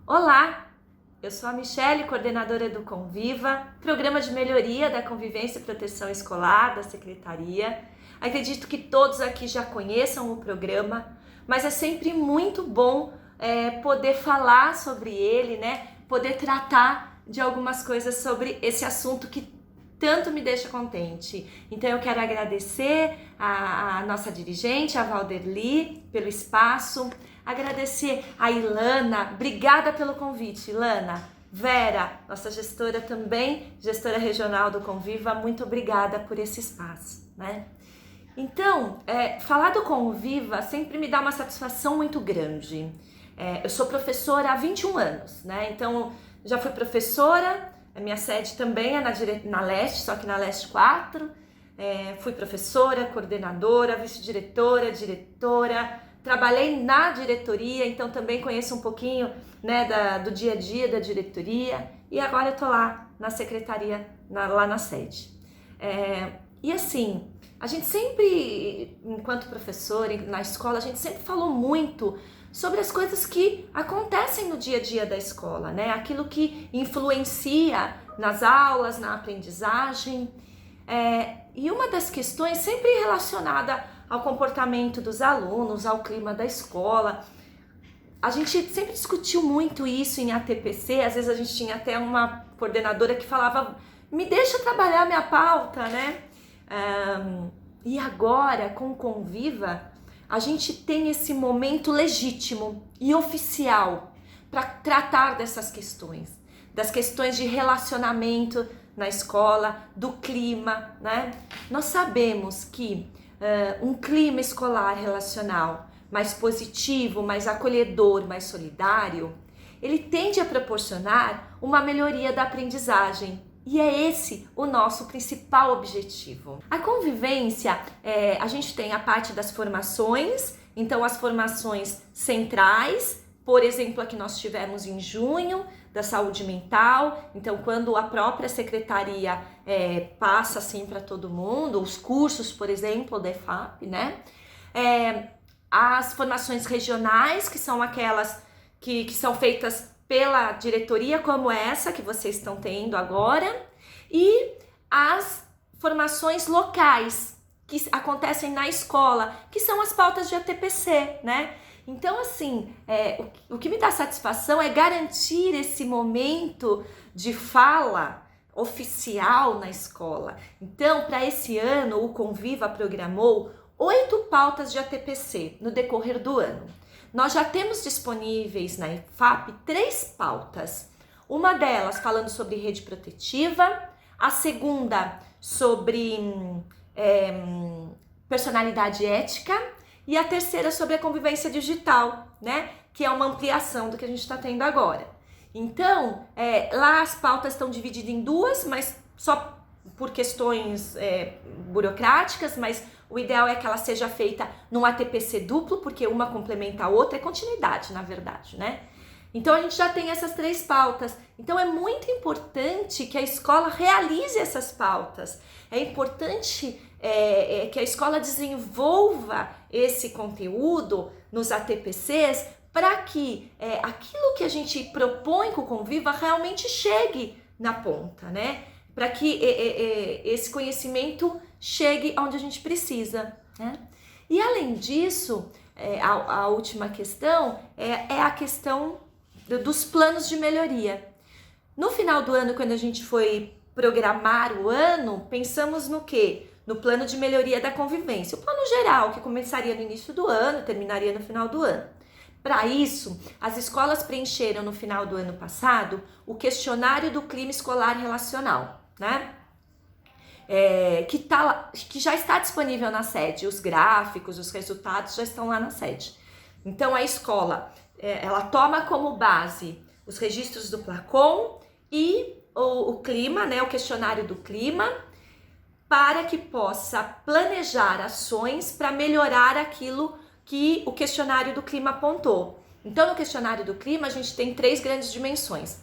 Olá, eu sou a Michele, coordenadora do Conviva, programa de melhoria da convivência e proteção escolar da Secretaria. Acredito que todos aqui já conheçam o programa, mas é sempre muito bom poder falar sobre ele, né? Poder tratar de algumas coisas sobre esse assunto que tanto me deixa contente. Então eu quero agradecer a nossa dirigente, a Valderli, pelo espaço. Agradecer a Ilana, obrigada pelo convite, Ilana. Vera, nossa gestora também, gestora regional do Conviva, muito obrigada por esse espaço, né? Então, falar do Conviva sempre me dá uma satisfação muito grande. Eu sou professora há 21 anos, né? Então, já fui professora, a minha sede também é na Leste, só que na Leste 4. Fui professora, coordenadora, vice-diretora, diretora. Trabalhei na diretoria, então também conheço um pouquinho, né, do dia a dia da diretoria. E agora eu tô lá na secretaria, lá na sede. E assim, a gente sempre, enquanto professora, na escola, a gente sempre falou muito sobre as coisas que acontecem no dia a dia da escola, né? Aquilo que influencia nas aulas, na aprendizagem. E uma das questões sempre relacionada ao comportamento dos alunos, ao clima da escola. A gente sempre discutiu muito isso em ATPC, às vezes a gente tinha até uma coordenadora que falava, me deixa trabalhar minha pauta, né? E agora, com o Conviva, a gente tem esse momento legítimo e oficial para tratar dessas questões, das questões de relacionamento na escola, do clima, né? Nós sabemos que um clima escolar relacional mais positivo, mais acolhedor, mais solidário, ele tende a proporcionar uma melhoria da aprendizagem. E é esse o nosso principal objetivo. A convivência, a gente tem a parte das formações, então as formações centrais, por exemplo, a que nós tivemos em junho, da saúde mental. Então, quando a própria secretaria passa assim para todo mundo, os cursos, por exemplo, da EFAP, né? As formações regionais, que são aquelas que são feitas pela diretoria, como essa que vocês estão tendo agora, e as formações locais, que acontecem na escola, que são as pautas de ATPC, né? Então, assim, o que me dá satisfação é garantir esse momento de fala oficial na escola. Então, para esse ano, o Conviva programou 8 pautas de ATPC no decorrer do ano. Nós já temos disponíveis na EFAP 3 pautas. Uma delas falando sobre rede protetiva, a segunda sobre personalidade ética, e a terceira sobre a convivência digital, né? Que é uma ampliação do que a gente está tendo agora. Então, lá as pautas estão divididas em 2, mas só por questões burocráticas, mas o ideal é que ela seja feita num ATPC duplo, porque uma complementa a outra, é continuidade, na verdade, né? Então, a gente já tem essas 3 pautas. Então, é muito importante que a escola realize essas pautas. É importante que a escola desenvolva esse conteúdo nos ATPCs para que aquilo que a gente propõe com o Conviva realmente chegue na ponta, né? Para que esse conhecimento chegue onde a gente precisa, né? E além disso, a última questão é a questão dos planos de melhoria. No final do ano, quando a gente foi programar o ano, pensamos no quê? No plano de melhoria da convivência, o plano geral, que começaria no início do ano, terminaria no final do ano. Para isso, as escolas preencheram no final do ano passado o questionário do clima escolar relacional, né? Que já está disponível na sede, os gráficos, os resultados já estão lá na sede. Então a escola, ela toma como base os registros do Placon e o clima, né, o questionário do clima, para que possa planejar ações para melhorar aquilo que o questionário do clima apontou. Então, no questionário do clima, a gente tem 3 grandes dimensões.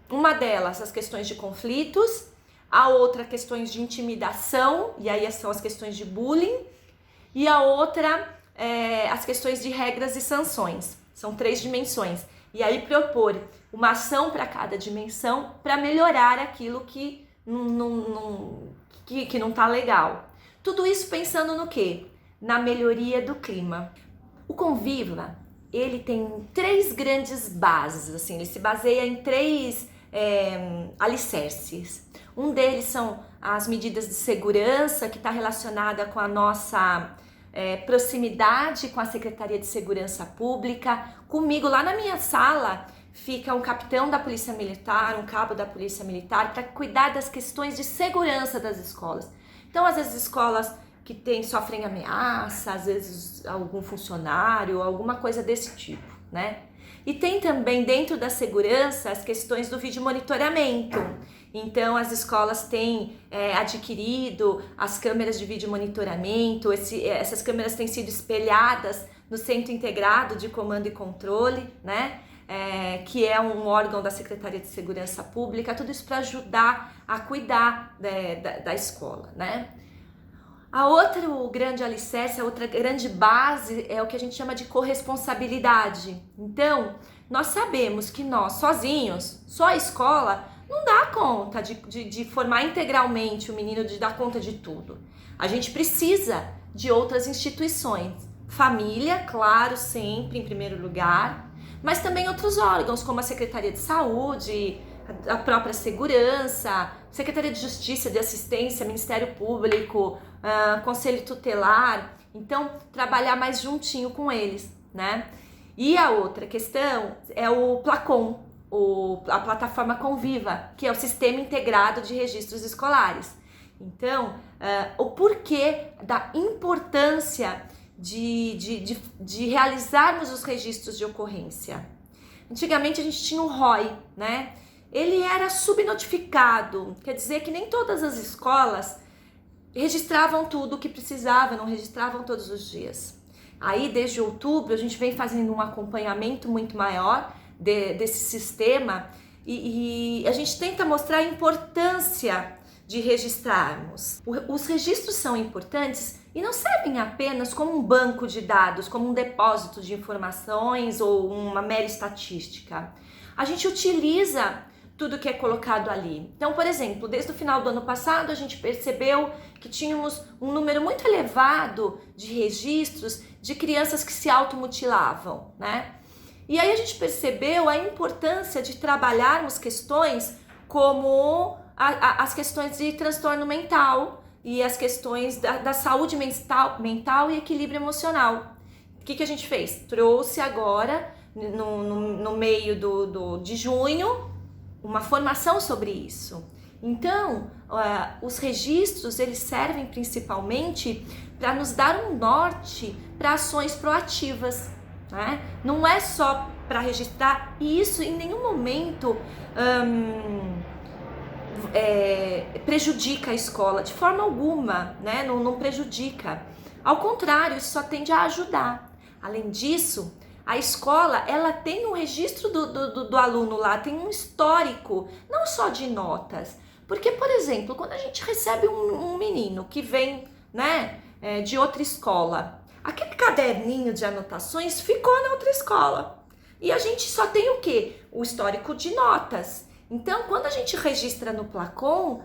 Uma delas, as questões de conflitos, a outra, questões de intimidação, e aí são as questões de bullying, e a outra, as questões de regras e sanções. São 3 dimensões. e aí propor uma ação para cada dimensão para melhorar aquilo que não está legal. Tudo isso pensando no quê? Na melhoria do clima. O Conviva, ele tem 3 grandes bases, assim, ele se baseia em 3 alicerces. Um deles são as medidas de segurança, que está relacionada com a nossa proximidade com a Secretaria de Segurança Pública. Comigo, lá na minha sala, fica um capitão da Polícia Militar, um cabo da Polícia Militar, para cuidar das questões de segurança das escolas. Então, às vezes, escolas que sofrem ameaça, às vezes algum funcionário, alguma coisa desse tipo, né? E tem também dentro da segurança as questões do vídeo monitoramento. Então as escolas têm adquirido as câmeras de vídeo monitoramento, essas câmeras têm sido espelhadas no Centro Integrado de Comando e Controle, né? Que é um órgão da Secretaria de Segurança Pública, tudo isso para ajudar a cuidar da escola, né? A outra grande alicerce, a outra grande base é o que a gente chama de corresponsabilidade. Então, nós sabemos que nós sozinhos, só a escola, não dá conta de formar integralmente o menino, de dar conta de tudo. A gente precisa de outras instituições. Família, claro, sempre em primeiro lugar, mas também outros órgãos, como a Secretaria de Saúde, a própria Segurança, Secretaria de Justiça, de Assistência, Ministério Público, Conselho Tutelar. Então, trabalhar mais juntinho com eles, né? E a outra questão é o Placon, a plataforma Conviva, que é o Sistema Integrado de Registros Escolares. Então, o porquê da importância de realizarmos os registros de ocorrência. Antigamente a gente tinha o ROI, né? Ele era subnotificado, quer dizer que nem todas as escolas registravam tudo o que precisava, não registravam todos os dias. Aí, desde outubro, a gente vem fazendo um acompanhamento muito maior desse sistema e a gente tenta mostrar a importância de registrarmos. Os registros são importantes e não servem apenas como um banco de dados, como um depósito de informações ou uma mera estatística. A gente utiliza tudo que é colocado ali. Então, por exemplo, desde o final do ano passado, a gente percebeu que tínhamos um número muito elevado de registros de crianças que se automutilavam, né? E aí a gente percebeu a importância de trabalharmos questões como as questões de transtorno mental e as questões da saúde mental e equilíbrio emocional. O que a gente fez? Trouxe agora, no meio de junho, uma formação sobre isso. Então, os registros, eles servem principalmente para nos dar um norte para ações proativas, né? Não é só para registrar, e isso em nenhum momento prejudica a escola, de forma alguma, né? Não prejudica. Ao contrário, isso só tende a ajudar. Além disso, a escola, ela tem um registro do aluno lá, tem um histórico, não só de notas. Porque, por exemplo, quando a gente recebe um menino que vem, né, de outra escola, aquele caderninho de anotações ficou na outra escola. E a gente só tem o quê? O histórico de notas. Então, quando a gente registra no Placon,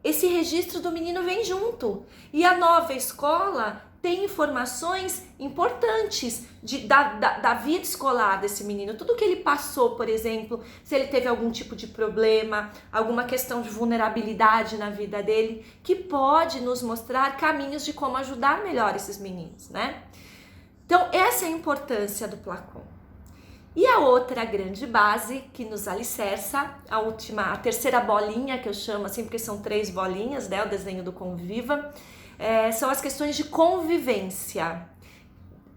esse registro do menino vem junto. E a nova escola tem informações importantes da vida escolar desse menino. Tudo que ele passou, por exemplo, se ele teve algum tipo de problema, alguma questão de vulnerabilidade na vida dele, que pode nos mostrar caminhos de como ajudar melhor esses meninos, né? Então, essa é a importância do Placon. E a outra grande base que nos alicerça, a terceira bolinha, que eu chamo assim, porque são 3 bolinhas, né? O desenho do Conviva, são as questões de convivência.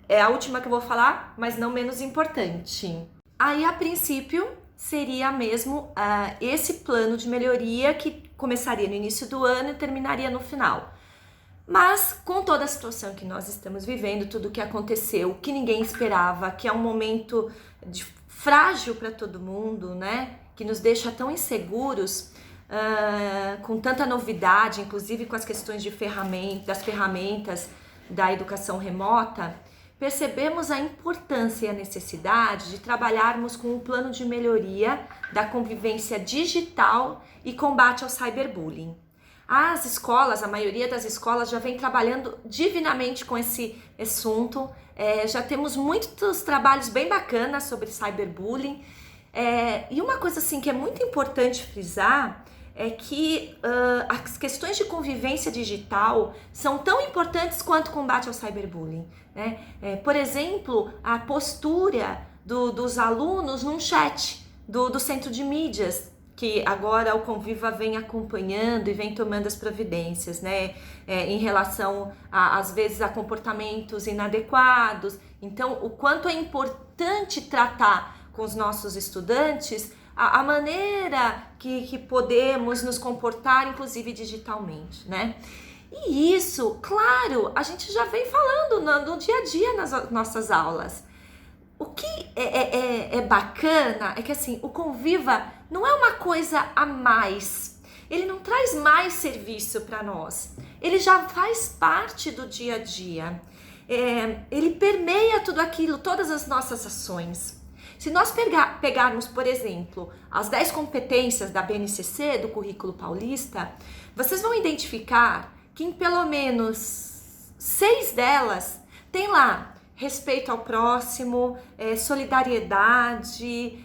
É a última que eu vou falar, mas não menos importante. Aí, a princípio, seria mesmo esse plano de melhoria que começaria no início do ano e terminaria no final. Mas, com toda a situação que nós estamos vivendo, tudo o que aconteceu, que ninguém esperava, que é um momento frágil para todo mundo, né? Que nos deixa tão inseguros, com tanta novidade, inclusive com as questões das ferramentas da educação remota, percebemos a importância e a necessidade de trabalharmos com um plano de melhoria da convivência digital e combate ao cyberbullying. As escolas, a maioria das escolas já vem trabalhando divinamente com esse assunto, já temos muitos trabalhos bem bacanas sobre cyberbullying, e uma coisa assim que é muito importante frisar é que as questões de convivência digital são tão importantes quanto o combate ao cyberbullying, né? Por exemplo, a postura dos alunos num chat do centro de mídias, que agora o Conviva vem acompanhando e vem tomando as providências, né? Em relação, às vezes, a comportamentos inadequados. Então, o quanto é importante tratar com os nossos estudantes a maneira que podemos nos comportar, inclusive digitalmente, né? E isso, claro, a gente já vem falando no dia a dia nas nossas aulas. O que é bacana é que assim, o Conviva não é uma coisa a mais. Ele não traz mais serviço para nós. Ele já faz parte do dia a dia. Ele permeia tudo aquilo, todas as nossas ações. Se nós pegarmos, por exemplo, as 10 competências da BNCC, do Currículo Paulista, vocês vão identificar que em pelo menos 6 delas tem lá respeito ao próximo, solidariedade,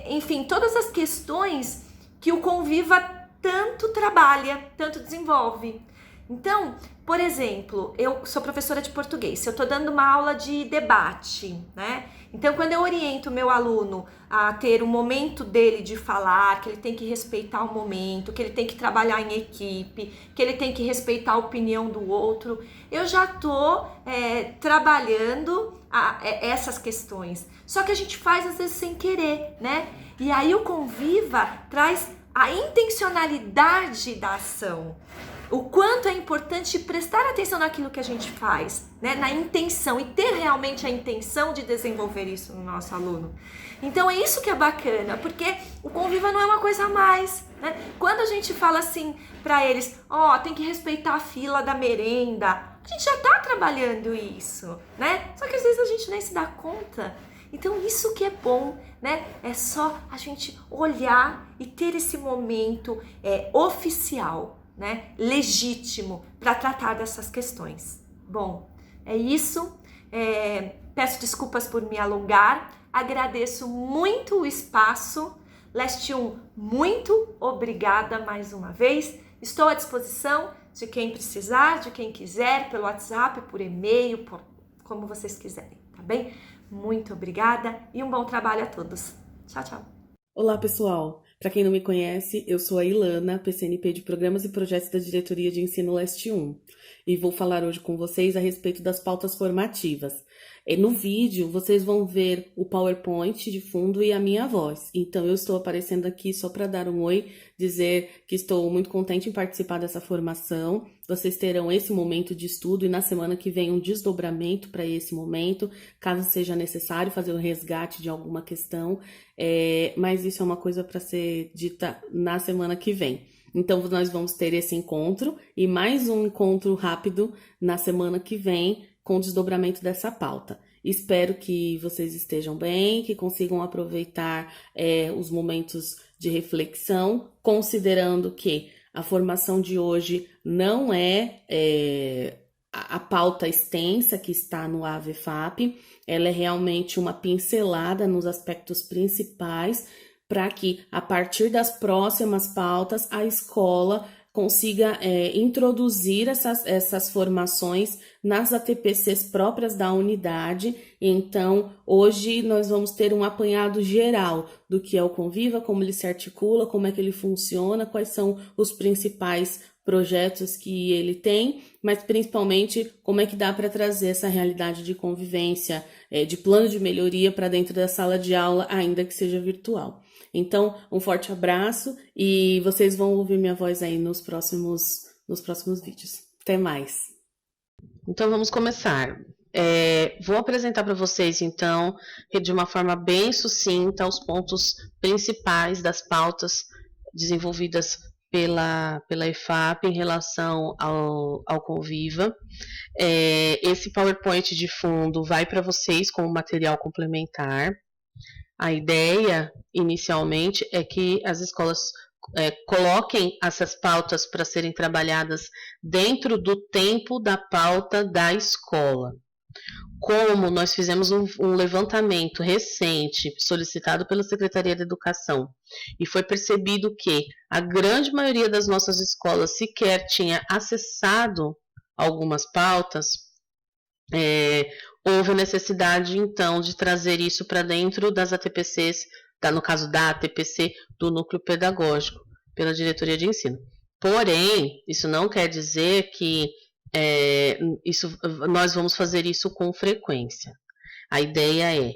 enfim, todas as questões que o Conviva tanto trabalha, tanto desenvolve. Então, por exemplo, eu sou professora de português, se eu estou dando uma aula de debate, né? Então, quando eu oriento o meu aluno a ter o momento dele de falar, que ele tem que respeitar o momento, que ele tem que trabalhar em equipe, que ele tem que respeitar a opinião do outro, eu já estou trabalhando essas questões. Só que a gente faz às vezes sem querer, né? E aí o Conviva traz a intencionalidade da ação. O quanto é importante prestar atenção naquilo que a gente faz, né? Na intenção, e ter realmente a intenção de desenvolver isso no nosso aluno. Então é isso que é bacana, porque o Conviva não é uma coisa a mais, né? Quando a gente fala assim para eles, tem que respeitar a fila da merenda, a gente já tá trabalhando isso, né? Só que às vezes a gente nem se dá conta. Então isso que é bom, né? É só a gente olhar e ter esse momento oficial, né? Legítimo para tratar dessas questões. Bom, é isso. Peço desculpas por me alongar. Agradeço muito o espaço. Leste 1, muito obrigada mais uma vez. Estou à disposição de quem precisar, de quem quiser, pelo WhatsApp, por e-mail, como vocês quiserem, tá bem? Muito obrigada e um bom trabalho a todos. Tchau, tchau. Olá, pessoal. Para quem não me conhece, eu sou a Ilana, PCNP de Programas e Projetos da Diretoria de Ensino Leste 1, e vou falar hoje com vocês a respeito das pautas formativas. No vídeo, vocês vão ver o PowerPoint de fundo e a minha voz. Então, eu estou aparecendo aqui só para dar um oi, dizer que estou muito contente em participar dessa formação. Vocês terão esse momento de estudo e na semana que vem um desdobramento para esse momento, caso seja necessário fazer o resgate de alguma questão, mas isso é uma coisa para ser dita na semana que vem. Então, nós vamos ter esse encontro e mais um encontro rápido na semana que vem com o desdobramento dessa pauta. Espero que vocês estejam bem, que consigam aproveitar os momentos de reflexão, considerando que a formação de hoje não é a pauta extensa que está no AVEFAP, ela é realmente uma pincelada nos aspectos principais para que, a partir das próximas pautas, a escola consiga introduzir essas formações nas ATPCs próprias da unidade. Então, hoje nós vamos ter um apanhado geral do que é o Conviva, como ele se articula, como é que ele funciona, quais são os principais projetos que ele tem, mas principalmente como é que dá para trazer essa realidade de convivência, de plano de melhoria para dentro da sala de aula, ainda que seja virtual. Então, um forte abraço e vocês vão ouvir minha voz aí nos próximos vídeos. Até mais! Então, vamos começar. Vou apresentar para vocês, então, de uma forma bem sucinta, os pontos principais das pautas desenvolvidas pela EFAP em relação ao Conviva. Esse PowerPoint de fundo vai para vocês como material complementar. A ideia, inicialmente, é que as escolas coloquem essas pautas para serem trabalhadas dentro do tempo da pauta da escola. Como nós fizemos um levantamento recente, solicitado pela Secretaria da Educação, e foi percebido que a grande maioria das nossas escolas sequer tinha acessado algumas pautas, houve a necessidade, então, de trazer isso para dentro das ATPCs, no caso da ATPC, do Núcleo Pedagógico, pela Diretoria de Ensino. Porém, isso não quer dizer que nós vamos fazer isso com frequência. A ideia é,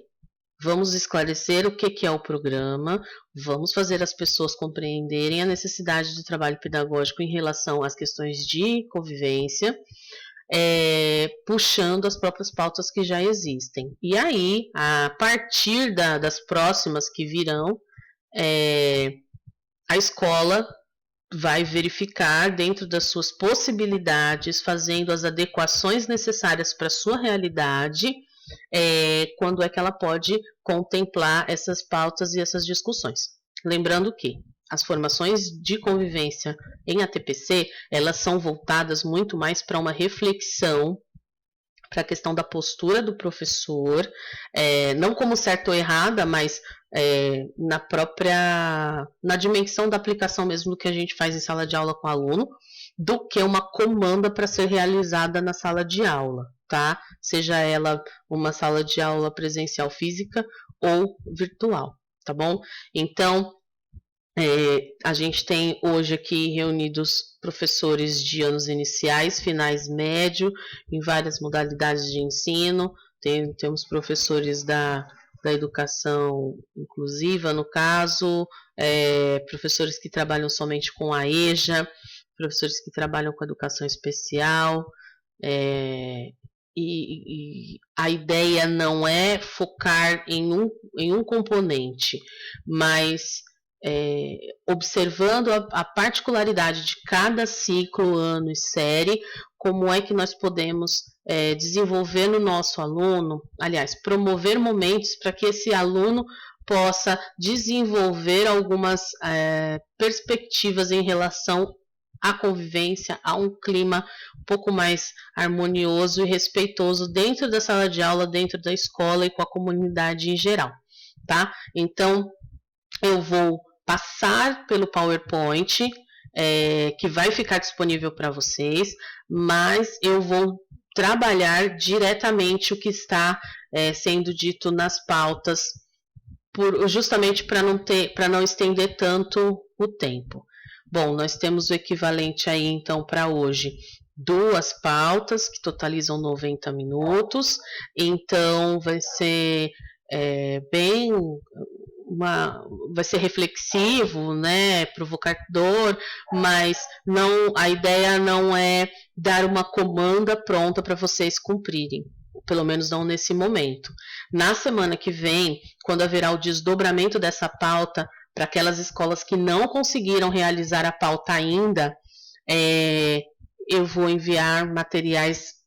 vamos esclarecer o que é o programa, vamos fazer as pessoas compreenderem a necessidade de trabalho pedagógico em relação às questões de convivência, puxando as próprias pautas que já existem. E aí, a partir das próximas que virão, a escola vai verificar dentro das suas possibilidades, fazendo as adequações necessárias para a sua realidade, quando é que ela pode contemplar essas pautas e essas discussões. Lembrando que as formações de convivência em ATPC, elas são voltadas muito mais para uma reflexão, para a questão da postura do professor, não como certa ou errada, mas na dimensão da aplicação mesmo do que a gente faz em sala de aula com o aluno, do que uma comanda para ser realizada na sala de aula, tá? Seja ela uma sala de aula presencial física ou virtual, tá bom? Então, a gente tem hoje aqui reunidos professores de anos iniciais, finais, médio, em várias modalidades de ensino. Temos professores da educação inclusiva, no caso, professores que trabalham somente com a EJA, professores que trabalham com educação especial, e a ideia não é focar em um componente, mas observando a particularidade de cada ciclo, ano e série, como é que nós podemos desenvolver no nosso aluno, aliás, promover momentos para que esse aluno possa desenvolver algumas perspectivas em relação à convivência, a um clima um pouco mais harmonioso e respeitoso dentro da sala de aula, dentro da escola e com a comunidade em geral, tá? Então, eu vou passar pelo PowerPoint, que vai ficar disponível para vocês, mas eu vou trabalhar diretamente o que está sendo dito nas pautas, justamente para não estender tanto o tempo. Bom, nós temos o equivalente aí, então, para hoje, 2 pautas, que totalizam 90 minutos, então vai ser vai ser reflexivo, né, provocador, mas a ideia não é dar uma comanda pronta para vocês cumprirem, pelo menos não nesse momento. Na semana que vem, quando haverá o desdobramento dessa pauta para aquelas escolas que não conseguiram realizar a pauta ainda, eu vou enviar materiais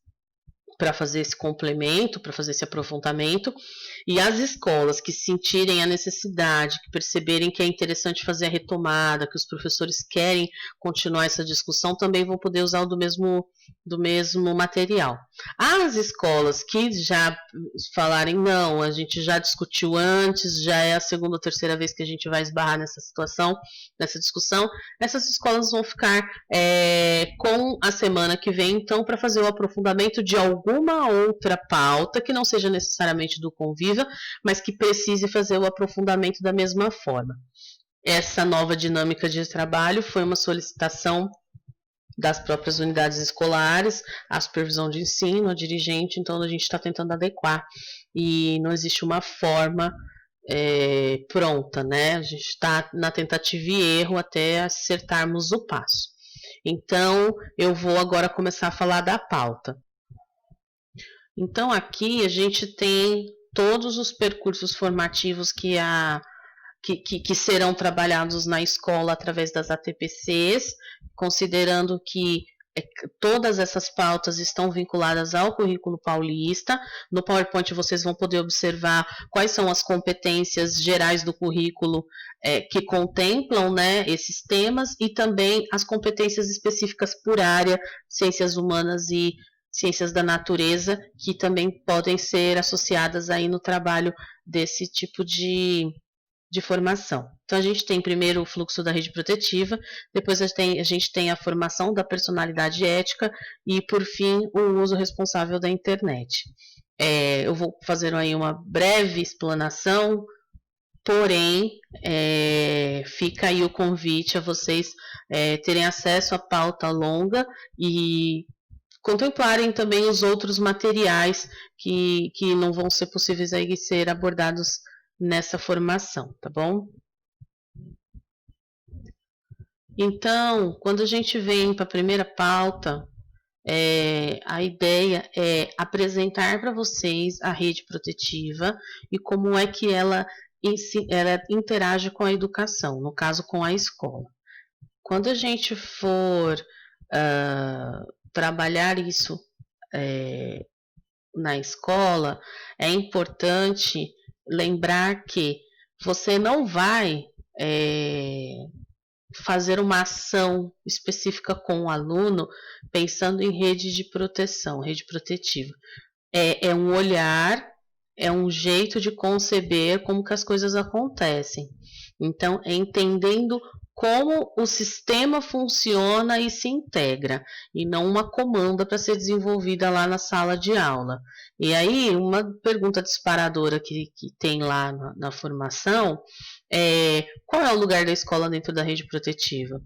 para fazer esse complemento, para fazer esse aprofundamento, e as escolas que sentirem a necessidade, que perceberem que é interessante fazer a retomada, que os professores querem continuar essa discussão, também vão poder usar do mesmo material. As escolas que já falarem, não, a gente já discutiu antes, já é a segunda ou terceira vez que a gente vai esbarrar nessa situação, nessa discussão, essas escolas vão ficar com a semana que vem, então, para fazer o aprofundamento de alguma outra pauta, que não seja necessariamente do Conviva, mas que precise fazer o aprofundamento da mesma forma. Essa nova dinâmica de trabalho foi uma solicitação das próprias unidades escolares, a supervisão de ensino, a dirigente, então a gente está tentando adequar, e não existe uma forma pronta, né? A gente está na tentativa e erro até acertarmos o passo. Então, eu vou agora começar a falar da pauta. Então, aqui a gente tem todos os percursos formativos que a que serão trabalhados na escola através das ATPCs, considerando que todas essas pautas estão vinculadas ao currículo paulista. No PowerPoint vocês vão poder observar quais são as competências gerais do currículo que contemplam, né, esses temas, e também as competências específicas por área, ciências humanas e ciências da natureza, que também podem ser associadas aí no trabalho desse tipo de formação. Então, a gente tem primeiro o fluxo da rede protetiva, depois a gente tem a formação da personalidade ética e, por fim, o uso responsável da internet. Eu vou fazer aí uma breve explanação, porém, fica aí o convite a vocês terem acesso à pauta longa e contemplarem também os outros materiais que não vão ser possíveis aí ser abordados nessa formação, tá bom? Então, quando a gente vem para a primeira pauta, a ideia é apresentar para vocês a rede protetiva e como é que ela interage com a educação, no caso com a escola. Quando a gente for trabalhar isso na escola, é importante lembrar que você não vai fazer uma ação específica com o aluno pensando em rede de proteção, rede protetiva. É um olhar, é um jeito de conceber como que as coisas acontecem. Então, é entendendo como o sistema funciona e se integra, e não uma comanda para ser desenvolvida lá na sala de aula. E aí, uma pergunta disparadora que tem lá na formação é: qual é o lugar da escola dentro da rede protetiva?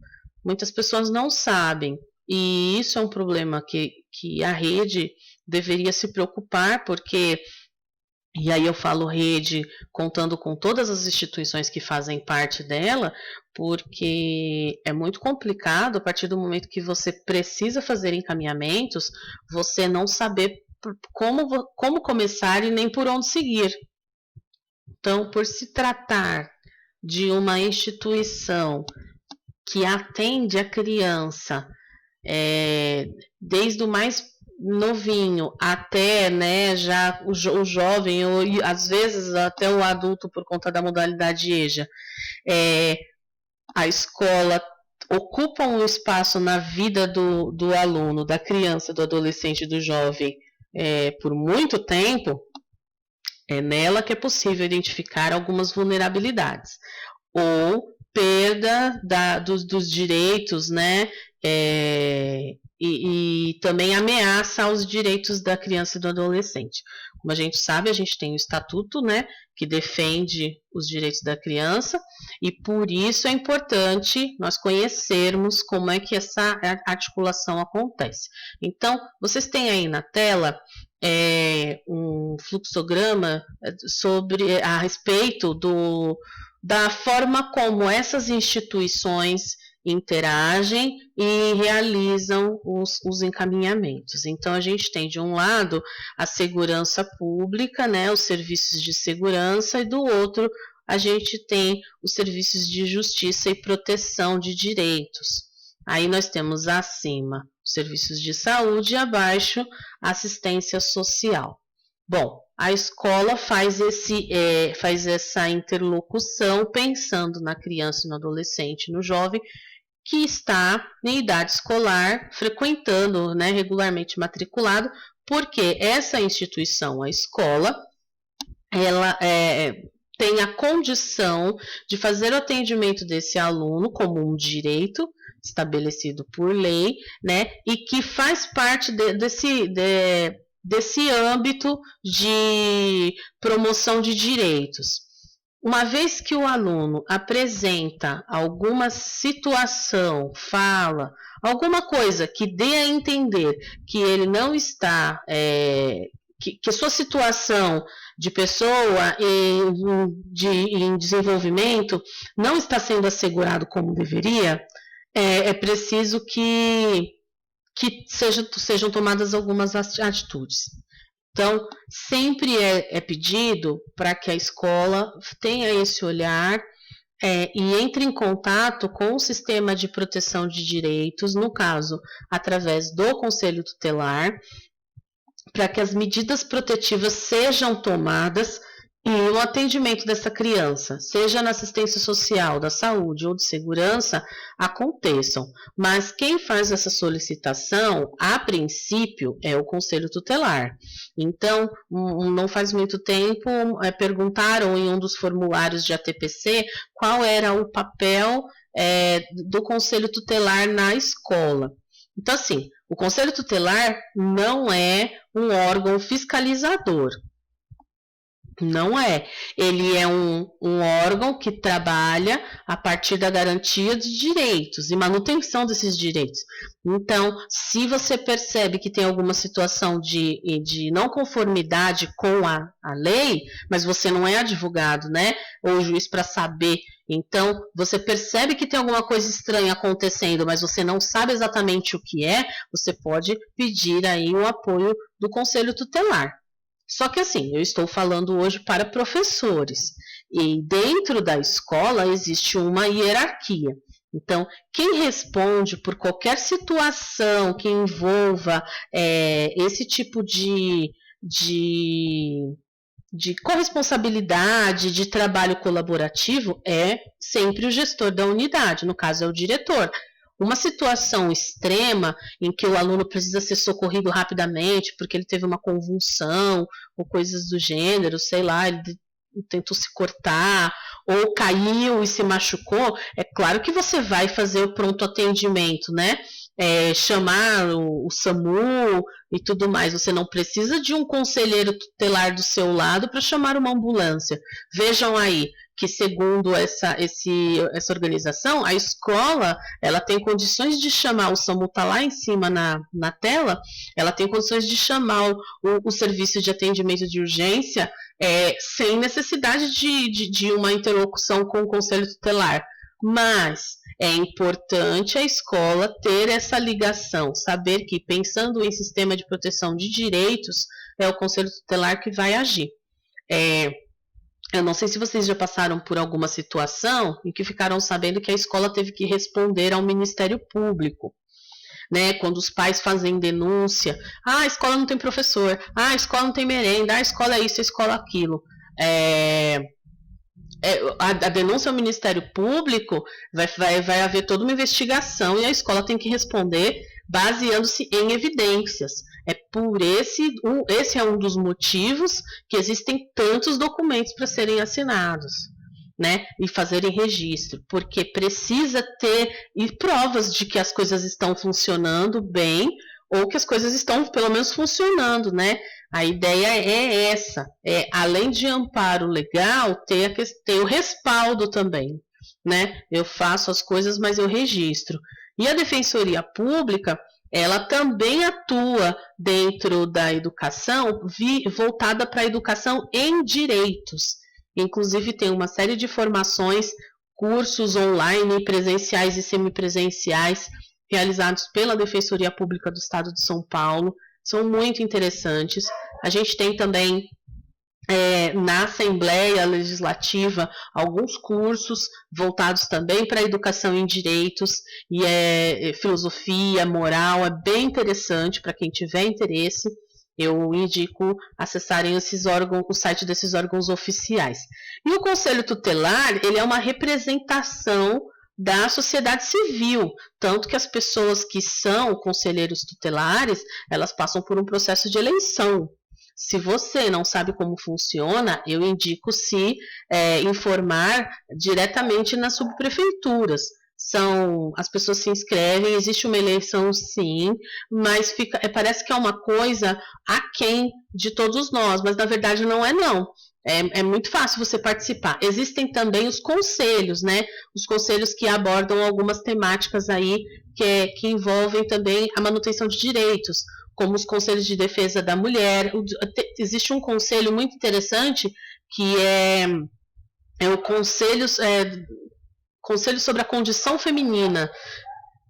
Muitas pessoas não sabem, e isso é um problema que a rede deveria se preocupar, porque... E aí eu falo rede contando com todas as instituições que fazem parte dela, porque é muito complicado a partir do momento que você precisa fazer encaminhamentos, você não saber como começar e nem por onde seguir. Então, por se tratar de uma instituição que atende a criança desde o mais novinho até, né, já o jovem, ou às vezes até o adulto, por conta da modalidade EJA, a escola ocupa um espaço na vida do aluno, da criança, do adolescente, do jovem, por muito tempo. É nela que é possível identificar algumas vulnerabilidades ou perda dos direitos, né, e também ameaça aos direitos da criança e do adolescente. Como a gente sabe, a gente tem o Estatuto, né, que defende os direitos da criança, e por isso é importante nós conhecermos como é que essa articulação acontece. Então, vocês têm aí na tela um fluxograma a respeito da forma como essas instituições interagem e realizam os encaminhamentos. Então, a gente tem, de um lado, a segurança pública, né, os serviços de segurança, e do outro, a gente tem os serviços de justiça e proteção de direitos. Aí nós temos acima os serviços de saúde e abaixo a assistência social. Bom, a escola faz essa interlocução pensando na criança, no adolescente, no jovem, que está em idade escolar, frequentando, né, regularmente matriculado, porque essa instituição, a escola, ela tem a condição de fazer o atendimento desse aluno como um direito estabelecido por lei, né, e que faz parte desse âmbito de promoção de direitos. Uma vez que o aluno apresenta alguma situação, fala, alguma coisa que dê a entender que ele não está, que sua situação de pessoa em desenvolvimento não está sendo assegurado como deveria, é preciso que sejam tomadas algumas atitudes. Então, sempre é pedido para que a escola tenha esse olhar E entre em contato com o sistema de proteção de direitos, no caso, através do Conselho Tutelar, para que as medidas protetivas sejam tomadas e o atendimento dessa criança, seja na assistência social, da saúde ou de segurança, aconteçam. Mas quem faz essa solicitação, a princípio, é o Conselho Tutelar. Então, não faz muito tempo, perguntaram em um dos formulários de ATPC qual era o papel do Conselho Tutelar na escola. Então, assim, o Conselho Tutelar não é um órgão fiscalizador. Não é. Ele é um órgão que trabalha a partir da garantia de direitos e manutenção desses direitos. Então, se você percebe que tem alguma situação de não conformidade com a lei, mas você não é advogado, né? Ou juiz para saber. Então, você percebe que tem alguma coisa estranha acontecendo, mas você não sabe exatamente o que é, você pode pedir aí o apoio do Conselho Tutelar. Só que assim, eu estou falando hoje para professores, e dentro da escola existe uma hierarquia. Então, quem responde por qualquer situação que envolva esse tipo de corresponsabilidade, de trabalho colaborativo, é sempre o gestor da unidade, no caso é o diretor. Uma situação extrema em que o aluno precisa ser socorrido rapidamente porque ele teve uma convulsão ou coisas do gênero, sei lá, ele tentou se cortar ou caiu e se machucou, é claro que você vai fazer o pronto atendimento, né? Chamar o SAMU e tudo mais. Você não precisa de um conselheiro tutelar do seu lado para chamar uma ambulância. Vejam aí que, segundo essa organização, a escola ela tem condições de chamar, o SAMU está lá em cima na tela, ela tem condições de chamar o serviço de atendimento de urgência sem necessidade de uma interlocução com o conselho tutelar. Mas é importante a escola ter essa ligação, saber que, pensando em sistema de proteção de direitos, é o conselho tutelar que vai agir. Eu não sei se vocês já passaram por alguma situação em que ficaram sabendo que a escola teve que responder ao Ministério Público, né? Quando os pais fazem denúncia, a escola não tem professor, a escola não tem merenda, a escola é isso, a escola é aquilo. A denúncia ao Ministério Público vai haver toda uma investigação e a escola tem que responder baseando-se em evidências. Esse é um dos motivos que existem tantos documentos para serem assinados, né, e fazerem registro, porque precisa ter provas de que as coisas estão funcionando bem ou que as coisas estão, pelo menos, funcionando, né? A ideia é essa, além de amparo legal, ter o respaldo também, né? Eu faço as coisas, mas eu registro. E a Defensoria Pública, ela também atua dentro da educação, voltada para a educação em direitos. Inclusive tem uma série de formações, cursos online, presenciais e semipresenciais, realizados pela Defensoria Pública do Estado de São Paulo, são muito interessantes. A gente tem também na Assembleia Legislativa alguns cursos voltados também para a educação em direitos e filosofia, moral, é bem interessante para quem tiver interesse. Eu indico acessarem o site desses órgãos oficiais. E o Conselho Tutelar, ele é uma representação da sociedade civil, tanto que as pessoas que são conselheiros tutelares, elas passam por um processo de eleição. Se você não sabe como funciona, eu indico se informar diretamente nas subprefeituras. As pessoas se inscrevem, existe uma eleição sim, mas parece que é uma coisa aquém de todos nós, mas na verdade não é não. É muito fácil você participar. Existem também os conselhos, né? Os conselhos que abordam algumas temáticas aí que envolvem também a manutenção de direitos, como os conselhos de defesa da mulher. Existe um conselho muito interessante que é o Conselho sobre a Condição Feminina.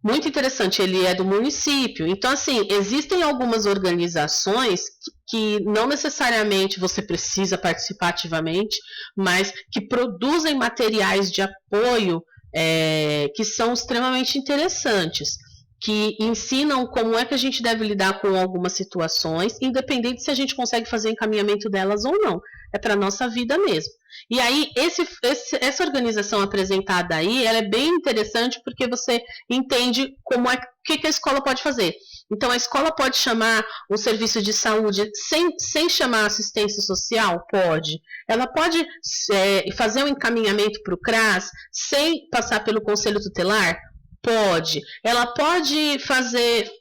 Muito interessante, ele é do município. Então, assim, existem algumas organizações que não necessariamente você precisa participar ativamente, mas que produzem materiais de apoio que são extremamente interessantes, que ensinam como é que a gente deve lidar com algumas situações, independente se a gente consegue fazer encaminhamento delas ou não. É para a nossa vida mesmo. E aí, essa organização apresentada aí, ela é bem interessante porque você entende como é que a escola pode fazer. Então, a escola pode chamar o serviço de saúde sem chamar assistência social? Pode. Ela pode fazer um encaminhamento para o CRAS sem passar pelo conselho tutelar? Pode. Ela pode fazer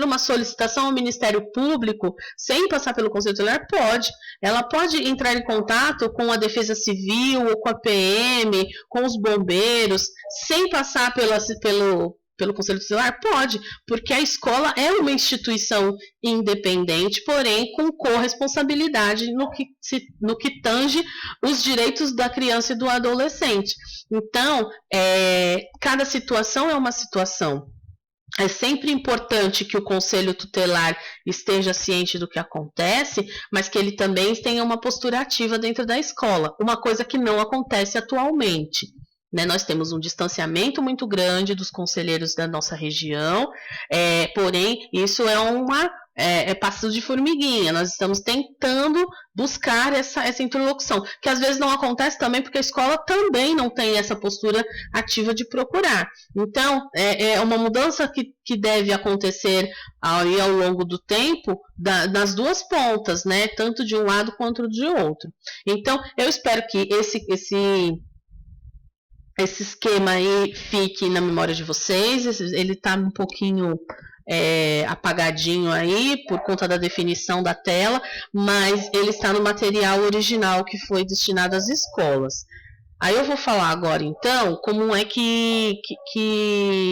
uma solicitação ao Ministério Público sem passar pelo Conselho Tutelar? Pode. Ela pode entrar em contato com a Defesa Civil ou com a PM, com os bombeiros, sem passar pelo Conselho Tutelar? Pode, porque a escola é uma instituição independente, porém com corresponsabilidade no que tange os direitos da criança e do adolescente. Então, cada situação é uma situação. É sempre importante que o conselho tutelar esteja ciente do que acontece, mas que ele também tenha uma postura ativa dentro da escola, uma coisa que não acontece atualmente. Né? Nós temos um distanciamento muito grande dos conselheiros da nossa região, porém, isso é passo de formiguinha. Nós estamos tentando buscar essa interlocução, que às vezes não acontece também porque a escola também não tem essa postura ativa de procurar. Então, é uma mudança que deve acontecer aí ao longo do tempo, das duas pontas, né? Tanto de um lado quanto de outro. Então, eu espero que esse esquema aí fique na memória de vocês. Ele está um pouquinho apagadinho aí por conta da definição da tela, mas ele está no material original que foi destinado às escolas. Aí eu vou falar agora então como é que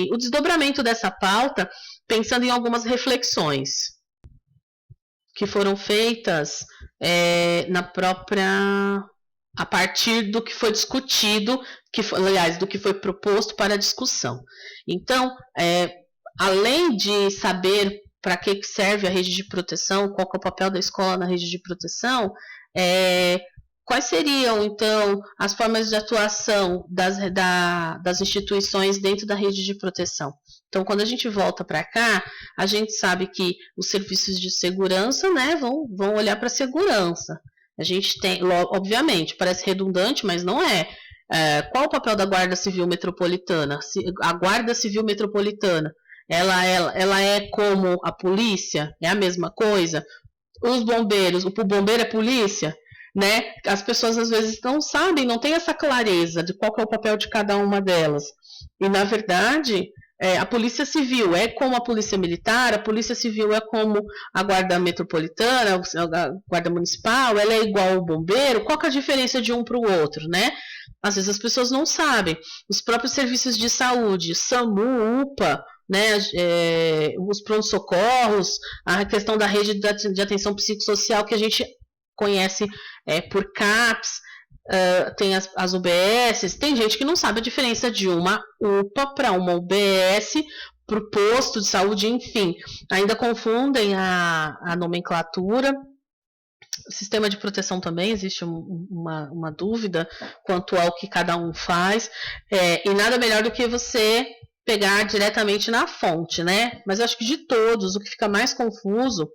o desdobramento dessa pauta, pensando em algumas reflexões que foram feitas a partir do que foi discutido, aliás, do que foi proposto para a discussão. Então, além de saber para que serve a rede de proteção, qual que é o papel da escola na rede de proteção, quais seriam, então, as formas de atuação das instituições dentro da rede de proteção? Então, quando a gente volta para cá, a gente sabe que os serviços de segurança, né, vão olhar para a segurança. A gente tem, obviamente, parece redundante, mas não é. Qual o papel da Guarda Civil Metropolitana? A Guarda Civil Metropolitana, ela é como a polícia? É a mesma coisa? Os bombeiros, o bombeiro é polícia? Né? As pessoas às vezes não sabem, não têm essa clareza de qual que é o papel de cada uma delas. E, na verdade, a Polícia Civil é como a Polícia Militar, a Polícia Civil é como a Guarda Metropolitana, a Guarda Municipal, ela é igual ao bombeiro. Qual que é a diferença de um para o outro, né? Às vezes as pessoas não sabem. Os próprios serviços de saúde, SAMU, UPA, né, os pronto-socorros, a questão da rede de atenção psicossocial que a gente conhece por CAPS, tem as UBS, tem gente que não sabe a diferença de uma UPA para uma UBS, para o posto de saúde, enfim, ainda confundem a nomenclatura. O sistema de proteção também existe uma dúvida quanto ao que cada um faz, e nada melhor do que você pegar diretamente na fonte, né? Mas eu acho que de todos, o que fica mais confuso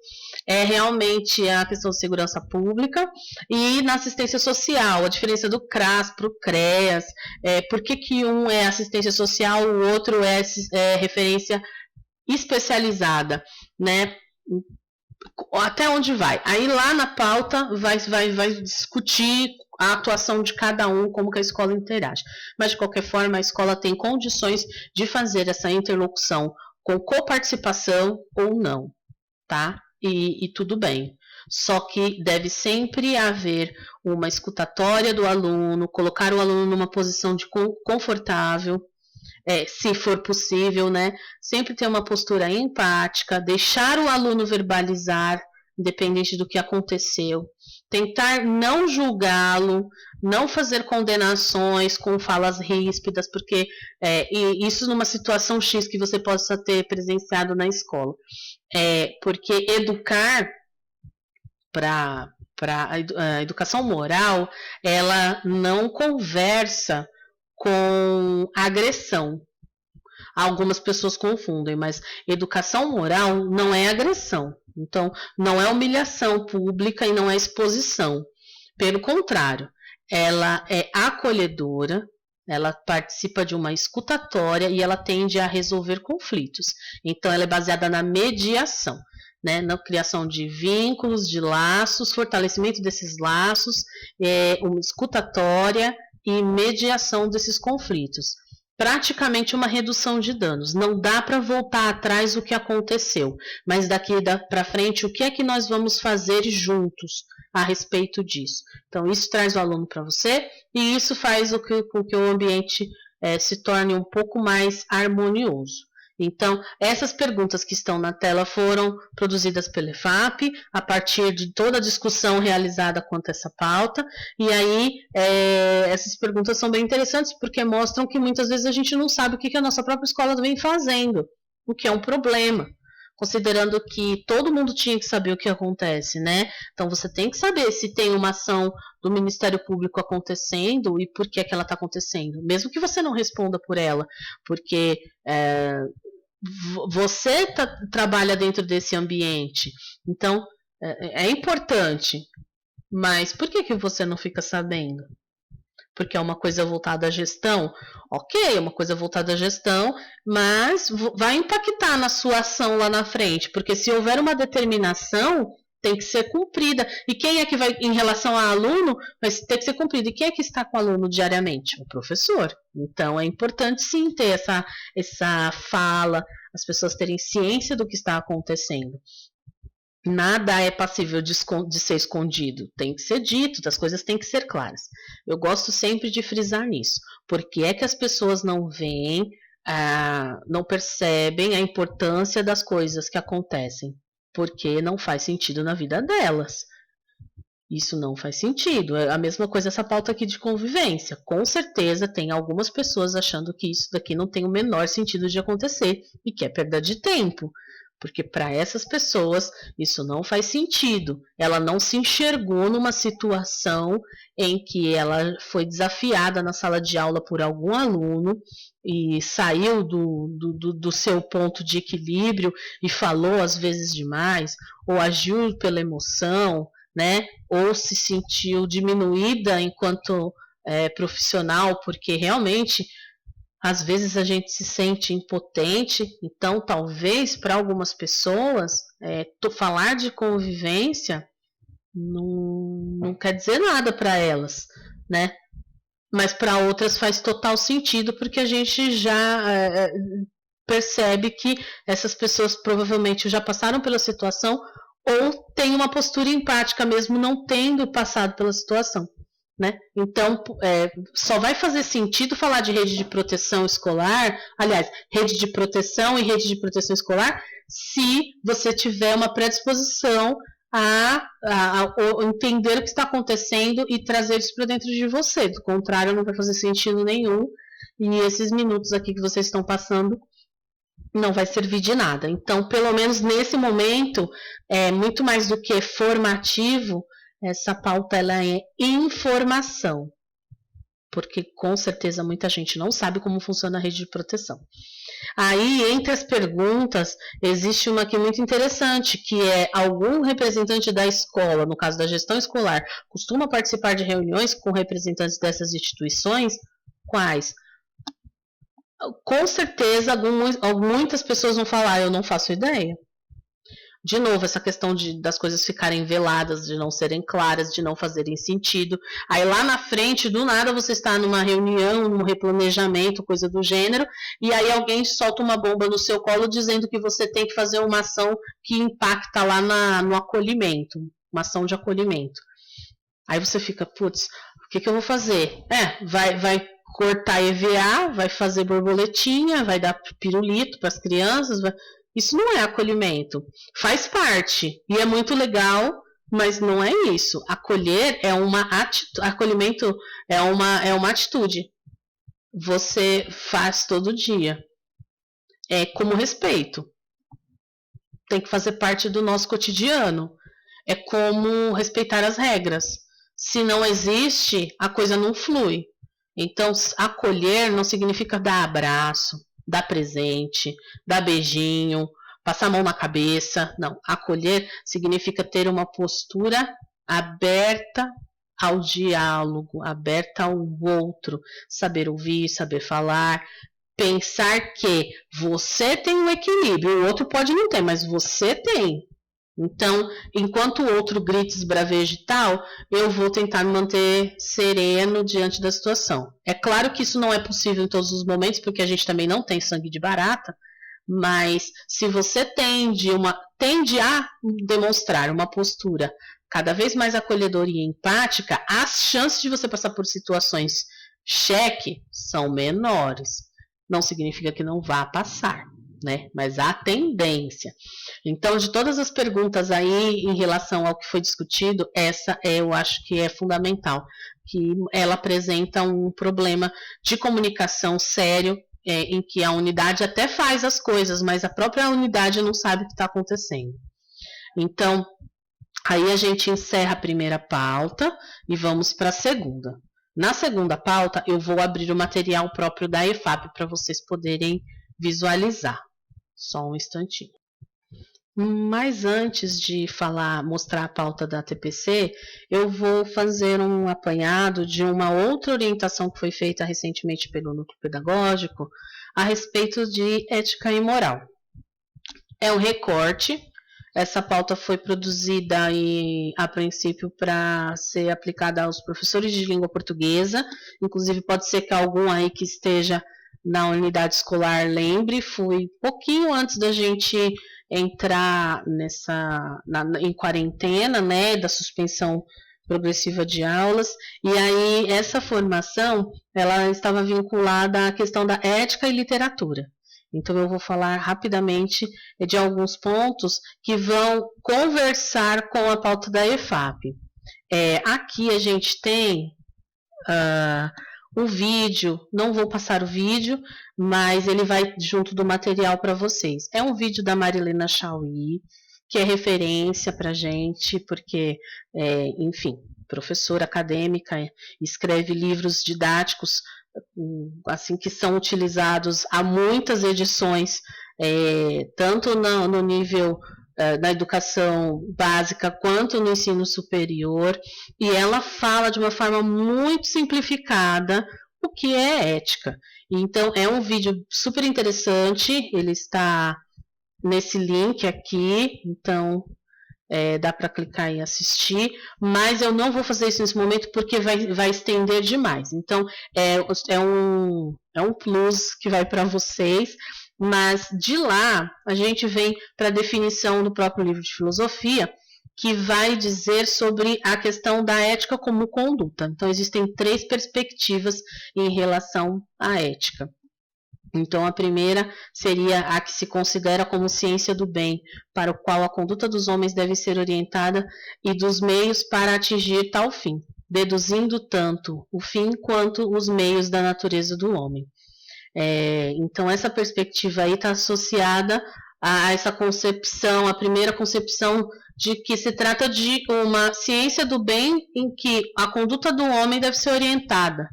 é realmente a questão de segurança pública e na assistência social, a diferença do CRAS para o CREAS, por que um é assistência social, o outro é referência especializada, né? Até onde vai? Aí lá na pauta vai discutir a atuação de cada um, como que a escola interage. Mas, de qualquer forma, a escola tem condições de fazer essa interlocução com coparticipação ou não, tá? E tudo bem. Só que deve sempre haver uma escutatória do aluno, colocar o aluno numa posição de confortável, se for possível, né? Sempre ter uma postura empática, deixar o aluno verbalizar, independente do que aconteceu, tentar não julgá-lo, não fazer condenações com falas ríspidas, porque e isso numa situação X que você possa ter presenciado na escola. Porque educar para a educação moral, ela não conversa com agressão. Algumas pessoas confundem, mas educação moral não é agressão. Então, não é humilhação pública e não é exposição. Pelo contrário, ela é acolhedora, ela participa de uma escutatória e ela tende a resolver conflitos. Então, ela é baseada na mediação, né? Na criação de vínculos, de laços, fortalecimento desses laços, uma escutatória e mediação desses conflitos. Praticamente uma redução de danos. Não dá para voltar atrás o que aconteceu, mas daqui para frente, o que é que nós vamos fazer juntos a respeito disso? Então, isso traz o aluno para você e isso faz com que o ambiente se torne um pouco mais harmonioso. Então, essas perguntas que estão na tela foram produzidas pela EFAP, a partir de toda a discussão realizada quanto a essa pauta, e aí essas perguntas são bem interessantes, porque mostram que muitas vezes a gente não sabe o que a nossa própria escola vem fazendo, o que é um problema, considerando que todo mundo tinha que saber o que acontece, né? Então, você tem que saber se tem uma ação do Ministério Público acontecendo e por que ela está acontecendo, mesmo que você não responda por ela, porque você trabalha dentro desse ambiente, então é importante, mas por que você não fica sabendo? Porque é uma coisa voltada à gestão? Ok, é uma coisa voltada à gestão, mas vai impactar na sua ação lá na frente, porque se houver uma determinação, tem que ser cumprida. E quem é que vai, em relação ao aluno, vai ter que ser cumprida. E quem é que está com o aluno diariamente? O professor. Então, é importante sim ter essa fala, as pessoas terem ciência do que está acontecendo. Nada é passível de ser escondido. Tem que ser dito, as coisas têm que ser claras. Eu gosto sempre de frisar nisso. Porque é que as pessoas não veem, não percebem a importância das coisas que acontecem? Porque não faz sentido na vida delas. Isso não faz sentido. É a mesma coisa essa pauta aqui de convivência. Com certeza tem algumas pessoas achando que isso daqui não tem o menor sentido de acontecer e que é perda de tempo. Porque para essas pessoas isso não faz sentido. Ela não se enxergou numa situação em que ela foi desafiada na sala de aula por algum aluno e saiu do seu ponto de equilíbrio e falou às vezes demais, ou agiu pela emoção, né? Ou se sentiu diminuída enquanto profissional, porque realmente às vezes a gente se sente impotente. Então talvez para algumas pessoas falar de convivência não quer dizer nada para elas, né? Mas para outras faz total sentido, porque a gente já percebe que essas pessoas provavelmente já passaram pela situação ou têm uma postura empática mesmo não tendo passado pela situação, né? Então, só vai fazer sentido falar de rede de proteção escolar, aliás, rede de proteção e rede de proteção escolar, se você tiver uma predisposição a entender o que está acontecendo e trazer isso para dentro de você. Do contrário, não vai fazer sentido nenhum. E esses minutos aqui que vocês estão passando não vai servir de nada. Então, pelo menos nesse momento, muito mais do que formativo, essa pauta ela é informação. Porque com certeza muita gente não sabe como funciona a rede de proteção. Aí, entre as perguntas, existe uma aqui muito interessante, que é: algum representante da escola, no caso da gestão escolar, costuma participar de reuniões com representantes dessas instituições? Quais? Com certeza, muitas pessoas vão falar: eu não faço ideia. De novo, essa questão das coisas ficarem veladas, de não serem claras, de não fazerem sentido. Aí lá na frente, do nada, você está numa reunião, num replanejamento, coisa do gênero, e aí alguém solta uma bomba no seu colo dizendo que você tem que fazer uma ação que impacta lá no acolhimento, uma ação de acolhimento. Aí você fica, putz, o que eu vou fazer? Vai cortar EVA, vai fazer borboletinha, vai dar pirulito para as crianças, Isso não é acolhimento. Faz parte. E é muito legal, Mas não é isso. Acolher é uma atitude, acolhimento é uma atitude. Você faz todo dia. É como respeito. Tem que fazer parte do nosso cotidiano. É como respeitar as regras. Se não existe, a coisa não flui. Então, acolher não significa dar abraço, dar presente, dar beijinho, passar a mão na cabeça. Não, acolher significa ter uma postura aberta ao diálogo, aberta ao outro, saber ouvir, saber falar, pensar que você tem um equilíbrio, o outro pode não ter, mas você tem. Então, enquanto o outro grita, esbraveja e tal, eu vou tentar me manter sereno diante da situação. É claro que isso não é possível em todos os momentos, porque a gente também não tem sangue de barata, mas se você tende a demonstrar uma postura cada vez mais acolhedora e empática, as chances de você passar por situações cheque são menores. Não significa que não vá passar, né? Mas há tendência. Então, de todas as perguntas aí em relação ao que foi discutido, essa eu acho que é fundamental, que ela apresenta um problema de comunicação sério, em que a unidade até faz as coisas, mas a própria unidade não sabe o que está acontecendo. Então, aí a gente encerra a primeira pauta e vamos para a segunda. Na segunda pauta, eu vou abrir o material próprio da EFAP para vocês poderem visualizar. Só um instantinho. Mas antes de mostrar a pauta da TPC, eu vou fazer um apanhado de uma outra orientação que foi feita recentemente pelo Núcleo Pedagógico a respeito de ética e moral. É um recorte. Essa pauta foi produzida a princípio para ser aplicada aos professores de língua portuguesa. Inclusive, pode ser que algum aí que esteja na unidade escolar lembre. Foi pouquinho antes da gente entrar em quarentena, né, da suspensão progressiva de aulas. E aí, essa formação, ela estava vinculada à questão da ética e literatura. Então, eu vou falar rapidamente de alguns pontos que vão conversar com a pauta da EFAP. Aqui a gente tem o vídeo, não vou passar o vídeo, mas ele vai junto do material para vocês. É um vídeo da Marilena Chauí, que é referência para a gente, porque, enfim, professora acadêmica, escreve livros didáticos, assim, que são utilizados há muitas edições, tanto no nível da educação básica quanto no ensino superior, e ela fala de uma forma muito simplificada o que é ética. Então, é um vídeo super interessante, ele está nesse link aqui, então dá para clicar e assistir, mas eu não vou fazer isso nesse momento porque vai estender demais. Então, é um plus que vai para vocês, mas de lá a gente vem para a definição do próprio livro de filosofia, que vai dizer sobre a questão da ética como conduta. Então, existem 3 perspectivas em relação à ética. Então, a primeira seria a que se considera como ciência do bem, para o qual a conduta dos homens deve ser orientada e dos meios para atingir tal fim, deduzindo tanto o fim quanto os meios da natureza do homem. Então, essa perspectiva aí está associada a essa concepção, a primeira concepção de que se trata de uma ciência do bem em que a conduta do homem deve ser orientada,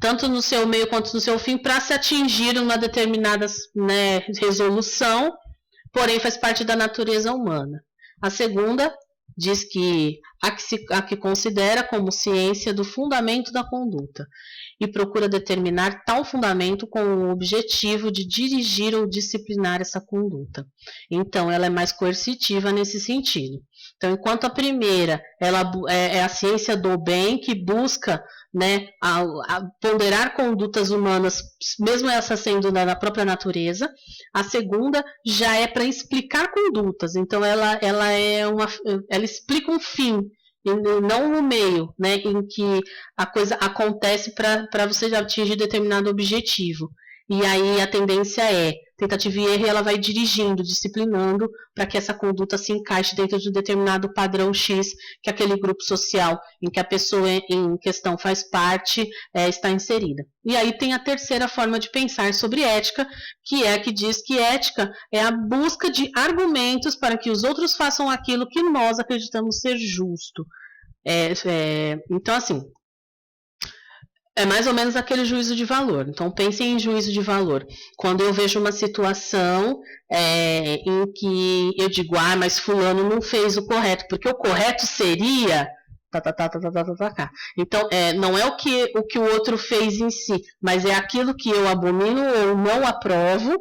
tanto no seu meio quanto no seu fim, para se atingir uma determinada, né, resolução, porém faz parte da natureza humana. A segunda diz que a que considera como ciência do fundamento da conduta e procura determinar tal fundamento com o objetivo de dirigir ou disciplinar essa conduta. Então, ela é mais coercitiva nesse sentido. Então, enquanto a primeira ela é a ciência do bem, que busca, né, a ponderar condutas humanas, mesmo essa sendo na própria natureza, a segunda já é para explicar condutas. Então, ela explica um fim, não no meio, né, em que a coisa acontece para você atingir determinado objetivo. E aí a tendência é tentativa e erro, e ela vai dirigindo, disciplinando, para que essa conduta se encaixe dentro de um determinado padrão X, que aquele grupo social em que a pessoa em questão faz parte está inserida. E aí tem a terceira forma de pensar sobre ética, que é a que diz que ética é a busca de argumentos para que os outros façam aquilo que nós acreditamos ser justo. Então, assim, é mais ou menos aquele juízo de valor. Então, pensem em juízo de valor. Quando eu vejo uma situação em que eu digo, mas fulano não fez o correto, porque o correto seria... Então, não é o que o outro fez em si, mas é aquilo que eu abomino ou não aprovo,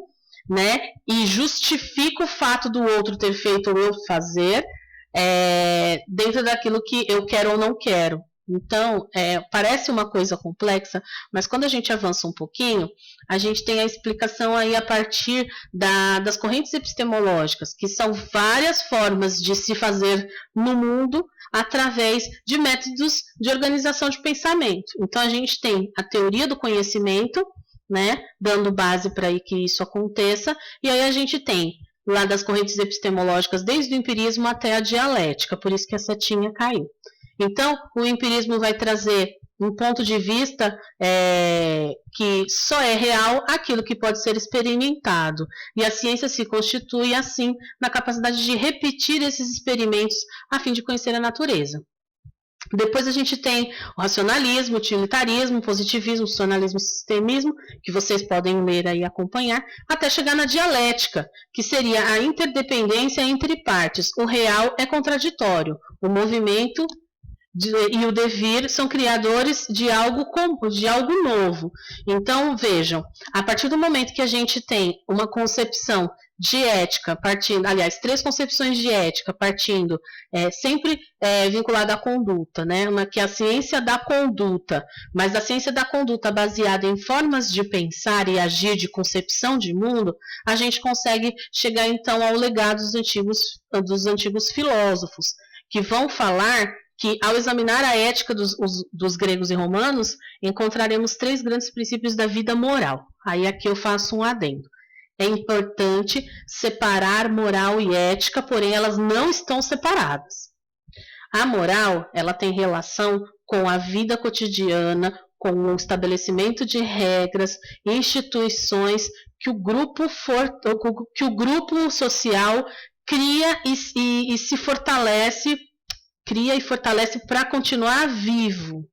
né? E justifico o fato do outro ter feito ou eu fazer dentro daquilo que eu quero ou não quero. Então, parece uma coisa complexa, mas quando a gente avança um pouquinho, a gente tem a explicação aí a partir das correntes epistemológicas, que são várias formas de se fazer no mundo através de métodos de organização de pensamento. Então, a gente tem a teoria do conhecimento, né, dando base para que isso aconteça, e aí a gente tem lá das correntes epistemológicas, desde o empirismo até a dialética, por isso que a setinha caiu. Então, o empirismo vai trazer um ponto de vista que só é real aquilo que pode ser experimentado. E a ciência se constitui, assim, na capacidade de repetir esses experimentos a fim de conhecer a natureza. Depois a gente tem o racionalismo, o utilitarismo, o positivismo, o funcionalismo e o sistemismo, que vocês podem ler aí e acompanhar, até chegar na dialética, que seria a interdependência entre partes. O real é contraditório, o movimento e o devir são criadores de algo novo. Então, vejam, a partir do momento que a gente tem uma concepção de ética, aliás, 3 concepções de ética partindo, sempre vinculada à conduta, né? Uma que é a ciência da conduta, mas a ciência da conduta baseada em formas de pensar e agir, de concepção de mundo, a gente consegue chegar então ao legado dos antigos filósofos, que vão falar que, ao examinar a ética dos gregos e romanos, encontraremos 3 grandes princípios da vida moral. Aí aqui eu faço um adendo. É importante separar moral e ética, porém elas não estão separadas. A moral, ela tem relação com a vida cotidiana, com o estabelecimento de regras, instituições que o grupo social cria e se fortalece, para continuar vivo,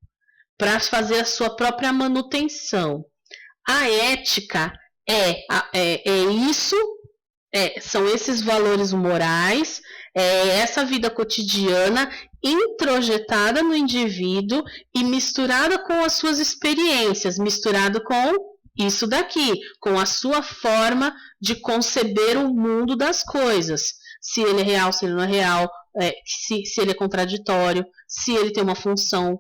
para fazer a sua própria manutenção. A ética são esses valores morais, essa vida cotidiana introjetada no indivíduo e misturada com as suas experiências, misturado com isso daqui, com a sua forma de conceber o mundo das coisas. Se ele é real, se ele não é real, se ele é contraditório, se ele tem uma função,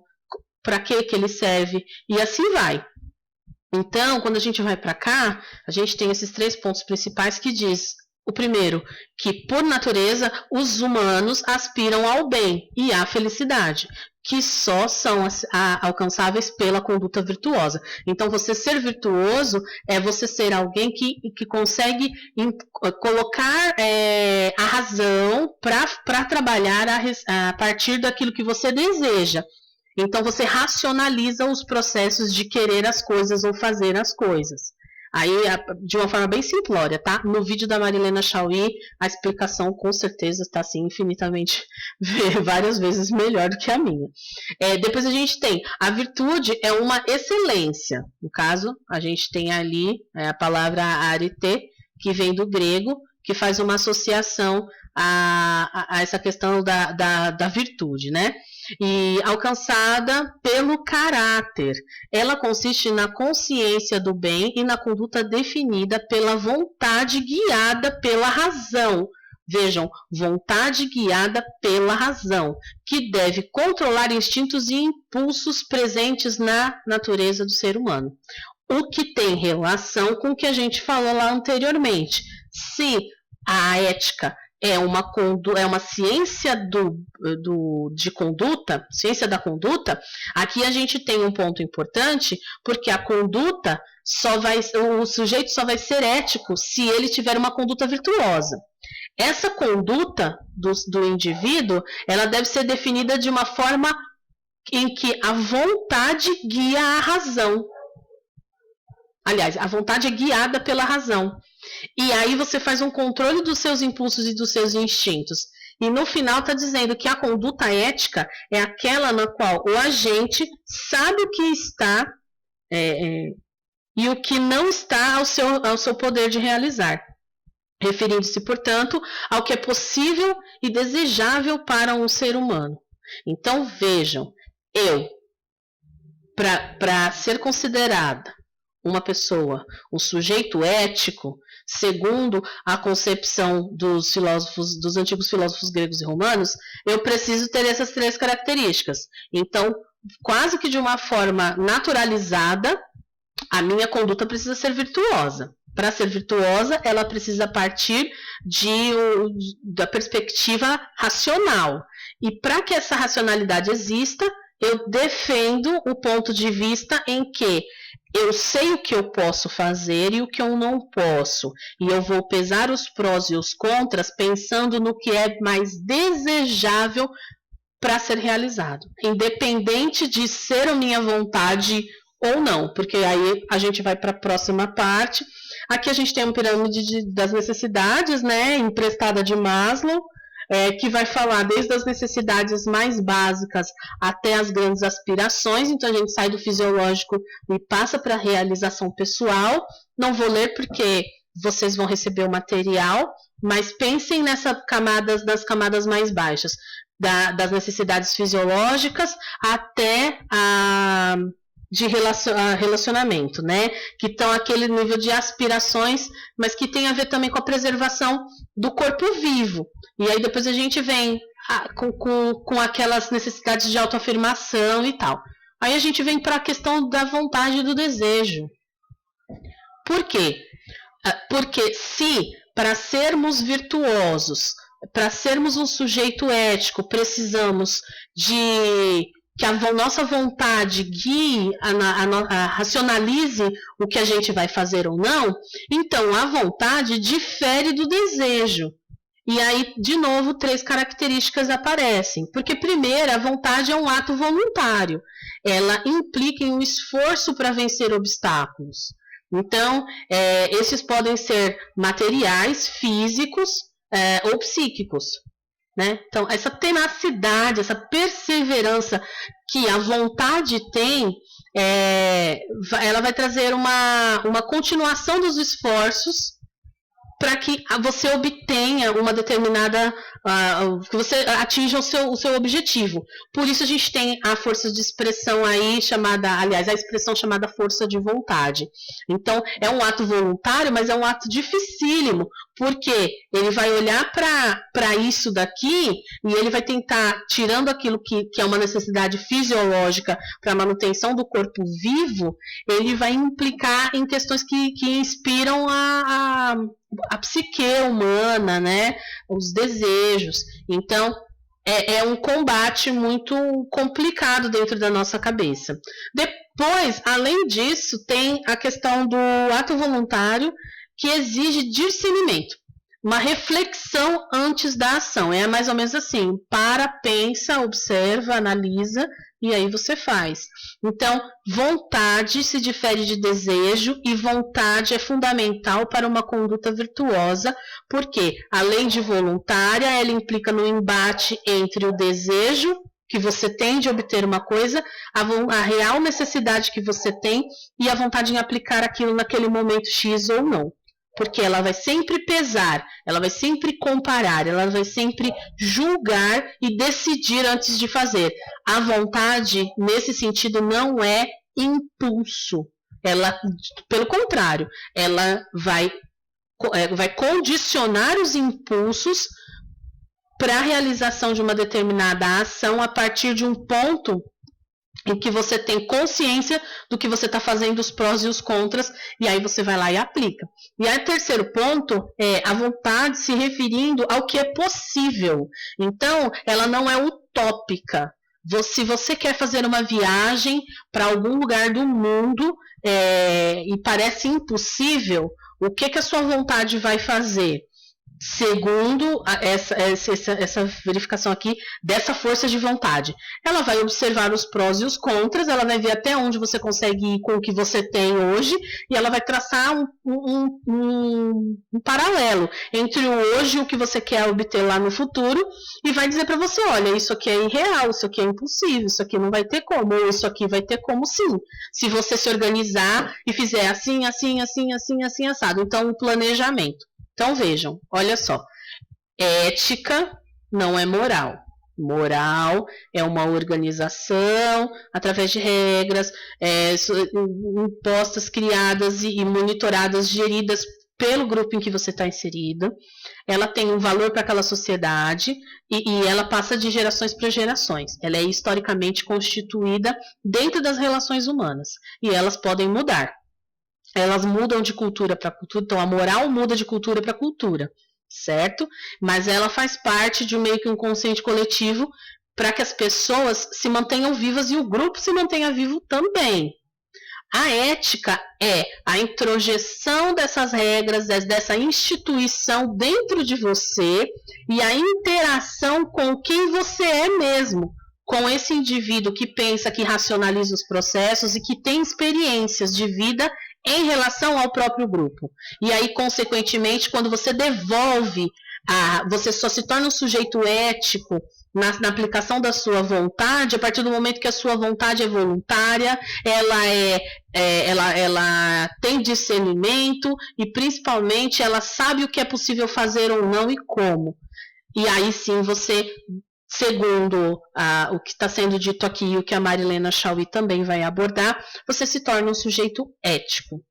para que ele serve, e assim vai. Então, quando a gente vai para cá, a gente tem esses 3 pontos principais que diz, o primeiro, que por natureza os humanos aspiram ao bem e à felicidade, que só são alcançáveis pela conduta virtuosa. Então, você ser virtuoso é você ser alguém que consegue colocar a razão para trabalhar a partir daquilo que você deseja. Então, você racionaliza os processos de querer as coisas ou fazer as coisas. Aí, de uma forma bem simplória, tá? No vídeo da Marilena Chauí, a explicação com certeza está assim, infinitamente, várias vezes melhor do que a minha. Depois a gente tem, a virtude é uma excelência. No caso, a gente tem ali a palavra arete, que vem do grego, que faz uma associação a essa questão da virtude, né? E alcançada pelo caráter. Ela consiste na consciência do bem e na conduta definida pela vontade guiada pela razão. Vejam, vontade guiada pela razão, que deve controlar instintos e impulsos presentes na natureza do ser humano. O que tem relação com o que a gente falou lá anteriormente. Se a ética é uma ciência de conduta, ciência da conduta, aqui a gente tem um ponto importante, porque a conduta o sujeito só vai ser ético se ele tiver uma conduta virtuosa. Essa conduta do indivíduo, ela deve ser definida de uma forma em que a vontade guia a razão. Aliás, a vontade é guiada pela razão. E aí você faz um controle dos seus impulsos e dos seus instintos. E no final está dizendo que a conduta ética é aquela na qual o agente sabe o que está e o que não está ao seu poder de realizar. Referindo-se, portanto, ao que é possível e desejável para um ser humano. Então, vejam, para ser considerada uma pessoa, um sujeito ético, segundo a concepção dos antigos filósofos gregos e romanos, eu preciso ter essas 3 características. Então, quase que de uma forma naturalizada, a minha conduta precisa ser virtuosa. Para ser virtuosa, ela precisa partir da perspectiva racional. E para que essa racionalidade exista, eu defendo o ponto de vista em que eu sei o que eu posso fazer e o que eu não posso. E eu vou pesar os prós e os contras pensando no que é mais desejável para ser realizado. Independente de ser a minha vontade ou não, porque aí a gente vai para a próxima parte. Aqui a gente tem uma pirâmide das necessidades, né, emprestada de Maslow, que vai falar desde as necessidades mais básicas até as grandes aspirações. Então a gente sai do fisiológico e passa para a realização pessoal. Não vou ler porque vocês vão receber o material, mas pensem das camadas mais baixas, das necessidades fisiológicas até de relacionamento, né? Que estão aquele nível de aspirações, mas que tem a ver também com a preservação do corpo vivo. E aí depois a gente vem com aquelas necessidades de autoafirmação e tal. Aí a gente vem para a questão da vontade e do desejo. Por quê? Porque se para sermos virtuosos, para sermos um sujeito ético, precisamos que a nossa vontade guie, racionalize o que a gente vai fazer ou não, então a vontade difere do desejo. E aí, de novo, 3 características aparecem. Porque, primeiro, a vontade é um ato voluntário. Ela implica em um esforço para vencer obstáculos. Então, esses podem ser materiais, físicos ou psíquicos. Né? Então, essa tenacidade, essa perseverança que a vontade tem, ela vai trazer uma continuação dos esforços para que você obtenha uma determinada, que você atinja o seu objetivo. Por isso a gente tem a força de expressão aí a expressão chamada força de vontade. Então, é um ato voluntário, mas é um ato dificílimo, porque ele vai olhar para isso daqui e ele vai tentar, tirando aquilo que é uma necessidade fisiológica para a manutenção do corpo vivo, ele vai implicar em questões que inspiram a psique humana, né? Os desejos. Então, é um combate muito complicado dentro da nossa cabeça. Depois, além disso, tem a questão do ato voluntário, que exige discernimento, uma reflexão antes da ação. É mais ou menos assim: pensa, observa, analisa e aí você faz. Então, vontade se difere de desejo e vontade é fundamental para uma conduta virtuosa, porque, além de voluntária, ela implica no embate entre o desejo que você tem de obter uma coisa, a real necessidade que você tem e a vontade em aplicar aquilo naquele momento X ou não. Porque ela vai sempre pesar, ela vai sempre comparar, ela vai sempre julgar e decidir antes de fazer. A vontade, nesse sentido, não é impulso. Ela, pelo contrário, ela vai condicionar os impulsos para a realização de uma determinada ação a partir de um ponto em que você tem consciência do que você está fazendo, os prós e os contras, e aí você vai lá e aplica. E aí o terceiro ponto é a vontade se referindo ao que é possível. Então, ela não é utópica. Se você quer fazer uma viagem para algum lugar do mundo e parece impossível, o que a sua vontade vai fazer? Segundo essa verificação aqui dessa força de vontade, ela vai observar os prós e os contras, ela vai ver até onde você consegue ir com o que você tem hoje, e ela vai traçar um paralelo entre o hoje e o que você quer obter lá no futuro, e vai dizer para você, olha, isso aqui é irreal, isso aqui é impossível, isso aqui não vai ter como, ou isso aqui vai ter como sim, se você se organizar e fizer assim, assim, assim, assim, assim, assado. Então, o planejamento. Então vejam, olha só, ética não é moral. Moral é uma organização através de regras impostas, criadas e monitoradas, geridas pelo grupo em que você está inserido. Ela tem um valor para aquela sociedade e ela passa de gerações para gerações. Ela é historicamente constituída dentro das relações humanas e elas podem mudar. Elas mudam de cultura para cultura, então a moral muda de cultura para cultura, certo? Mas ela faz parte de meio que um consciente coletivo para que as pessoas se mantenham vivas e o grupo se mantenha vivo também. A ética é a introjeção dessas regras, dessa instituição dentro de você e a interação com quem você é mesmo, com esse indivíduo que pensa, que racionaliza os processos e que tem experiências de vida em relação ao próprio grupo. E aí, consequentemente, quando você devolve, você só se torna um sujeito ético na aplicação da sua vontade a partir do momento que a sua vontade é voluntária, ela tem discernimento e, principalmente, ela sabe o que é possível fazer ou não e como. E aí sim você, segundo o que está sendo dito aqui e o que a Marilena Chauí também vai abordar, você se torna um sujeito ético.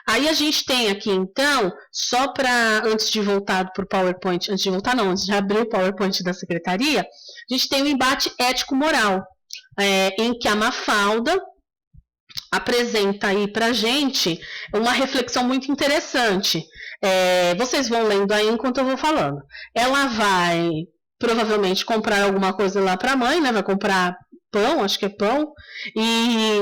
Aí a gente tem aqui, então, só para, antes de voltar para o PowerPoint, antes de abrir o PowerPoint da Secretaria, a gente tem o embate ético-moral, em que a Mafalda apresenta aí para a gente uma reflexão muito interessante. Vocês vão lendo aí enquanto eu vou falando. Ela vai provavelmente comprar alguma coisa lá para a mãe, né? Vai comprar pão, acho que é pão, e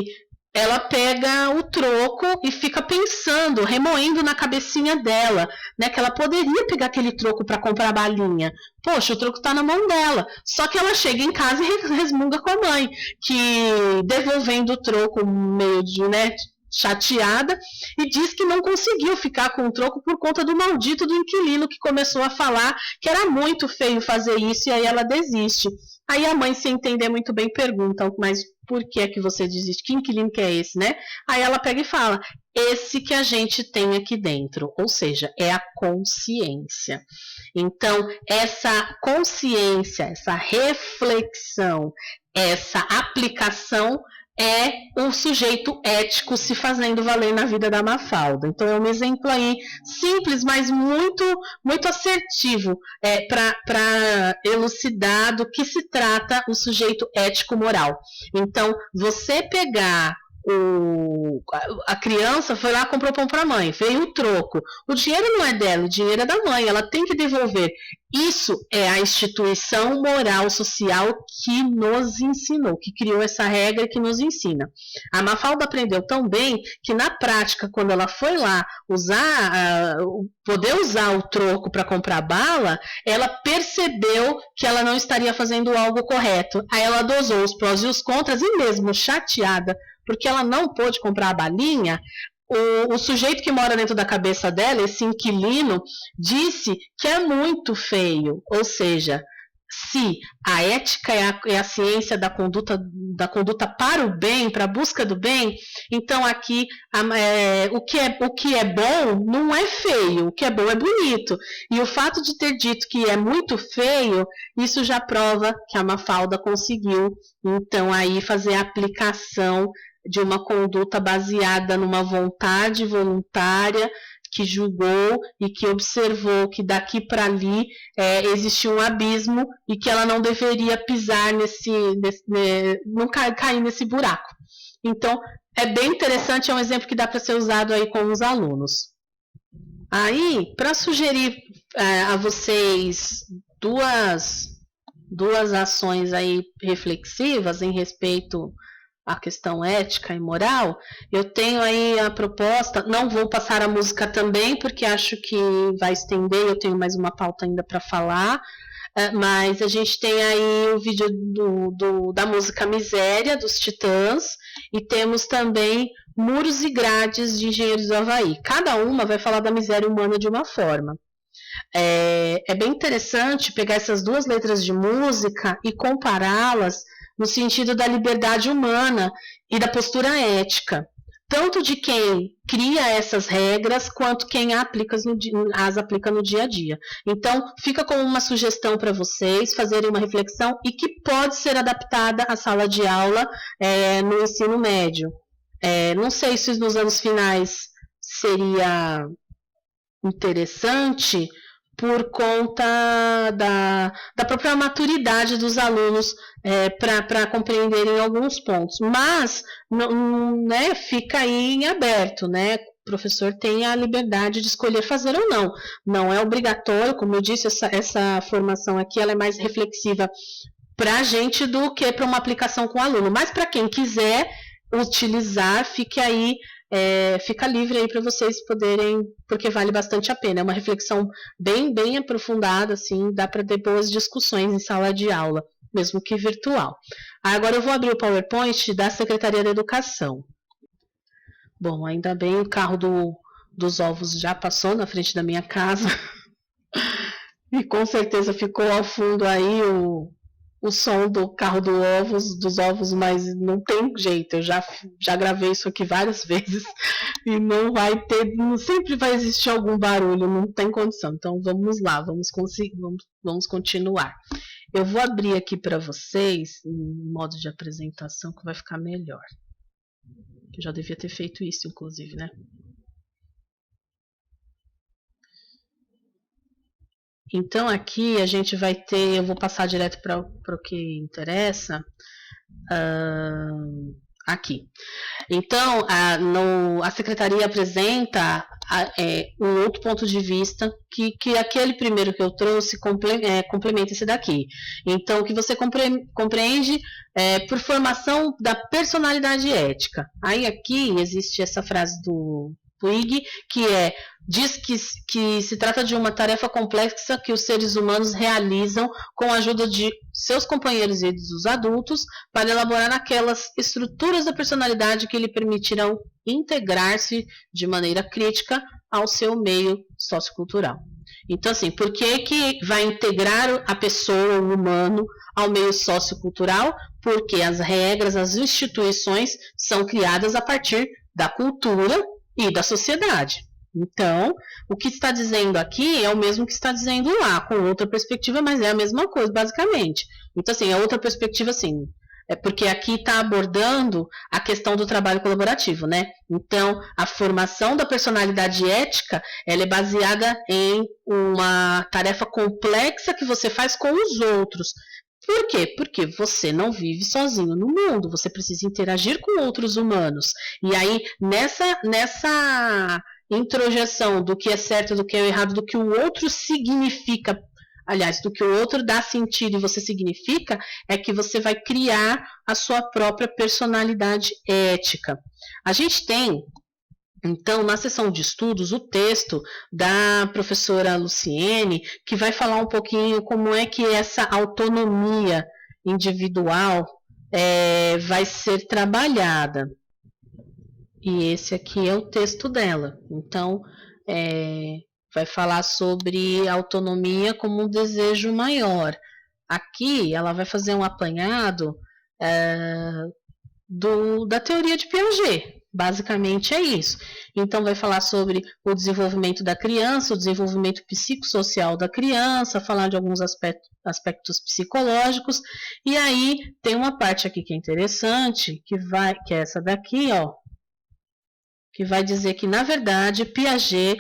ela pega o troco e fica pensando, remoendo na cabecinha dela, né, que ela poderia pegar aquele troco para comprar balinha. Poxa, o troco está na mão dela. Só que ela chega em casa e resmunga com a mãe, que devolvendo o troco meio de, né, chateada, e diz que não conseguiu ficar com o troco por conta do maldito do inquilino que começou a falar que era muito feio fazer isso, e aí ela desiste. Aí a mãe, sem entender muito bem, pergunta, mas por que é que você desiste? Que inquilino que é esse, né? Aí ela pega e fala, esse que a gente tem aqui dentro, ou seja, é a consciência. Então, essa consciência, essa reflexão, essa aplicação é um sujeito ético se fazendo valer na vida da Mafalda. Então é um exemplo aí simples, mas muito, muito assertivo para elucidar do que se trata o sujeito ético-moral. Então, você pegar a criança foi lá, comprou pão para a mãe, veio o troco. O dinheiro não é dela, o dinheiro é da mãe, ela tem que devolver. Isso é a instituição moral social que nos ensinou, que criou essa regra e que nos ensina. A Mafalda aprendeu tão bem que na prática, quando ela foi lá poder usar o troco para comprar bala, ela percebeu que ela não estaria fazendo algo correto. Aí ela dosou os prós e os contras e mesmo chateada porque ela não pôde comprar a balinha, o sujeito que mora dentro da cabeça dela, esse inquilino, disse que é muito feio. Ou seja, se a ética é a ciência da conduta para o bem, para a busca do bem, então aqui o que é bom não é feio, o que é bom é bonito. E o fato de ter dito que é muito feio, isso já prova que a Mafalda conseguiu, então, aí fazer a aplicação de uma conduta baseada numa vontade voluntária que julgou e que observou que daqui para ali existia um abismo e que ela não deveria pisar não cair nesse buraco. Então, é bem interessante, é um exemplo que dá para ser usado aí com os alunos. Aí, para sugerir a vocês duas ações aí reflexivas em respeito à questão ética e moral, eu tenho aí a proposta, não vou passar a música também, porque acho que vai estender, eu tenho mais uma pauta ainda para falar, mas a gente tem aí o vídeo da música Miséria, dos Titãs, e temos também Muros e Grades, de Engenheiros do Havaí. Cada uma vai falar da miséria humana de uma forma. É bem interessante pegar essas duas letras de música e compará-las no sentido da liberdade humana e da postura ética, tanto de quem cria essas regras quanto quem as aplica no dia a dia. Então, fica como uma sugestão para vocês fazerem uma reflexão e que pode ser adaptada à sala de aula no ensino médio. Não sei se nos anos finais seria interessante por conta da própria maturidade dos alunos para compreenderem alguns pontos. Mas né, fica aí em aberto, né? O professor tem a liberdade de escolher fazer ou não. Não é obrigatório, como eu disse, essa formação aqui ela é mais reflexiva para a gente do que para uma aplicação com o aluno. Mas para quem quiser utilizar, fique aí. Fica livre aí para vocês poderem, porque vale bastante a pena. É uma reflexão bem aprofundada, assim, dá para ter boas discussões em sala de aula, mesmo que virtual. Agora eu vou abrir o PowerPoint da Secretaria da Educação. Bom, ainda bem o carro dos ovos já passou na frente da minha casa. E com certeza ficou ao fundo aí o som do carro dos ovos, mas não tem jeito, eu já gravei isso aqui várias vezes e não vai ter, sempre vai existir algum barulho, não tem condição. Então vamos lá, vamos continuar. Eu vou abrir aqui para vocês um modo de apresentação que vai ficar melhor. Eu já devia ter feito isso, inclusive, né? Então, aqui a gente vai ter, eu vou passar direto para o que interessa, aqui. Então, a Secretaria apresenta um outro ponto de vista, que aquele primeiro que eu trouxe complementa esse daqui. Então, o que você compreende por formação da personalidade ética. Aí aqui existe essa frase do Puig, que diz que se trata de uma tarefa complexa que os seres humanos realizam com a ajuda de seus companheiros e dos adultos para elaborar aquelas estruturas da personalidade que lhe permitirão integrar-se de maneira crítica ao seu meio sociocultural. Então, assim, por que vai integrar a pessoa, o humano, ao meio sociocultural? Porque as regras, as instituições são criadas a partir da cultura e da sociedade. Então, o que está dizendo aqui é o mesmo que está dizendo lá, com outra perspectiva, mas é a mesma coisa, basicamente. Então, assim, a outra perspectiva, assim, porque aqui está abordando a questão do trabalho colaborativo, né? Então, a formação da personalidade ética, ela é baseada em uma tarefa complexa que você faz com os outros. Por quê? Porque você não vive sozinho no mundo, você precisa interagir com outros humanos. E aí, nessa introjeção do que é certo, do que é errado, do que o outro significa, aliás, do que o outro dá sentido e você significa, é que você vai criar a sua própria personalidade ética. A gente tem, então, na seção de estudos, o texto da professora Luciene, que vai falar um pouquinho como é que essa autonomia individual vai ser trabalhada. E esse aqui é o texto dela. Então, vai falar sobre autonomia como um desejo maior. Aqui, ela vai fazer um apanhado da teoria de Piaget. Basicamente é isso. Então, vai falar sobre o desenvolvimento da criança, o desenvolvimento psicossocial da criança, falar de alguns aspectos psicológicos. E aí, tem uma parte aqui que é interessante, que é essa daqui, ó, que vai dizer que, na verdade, Piaget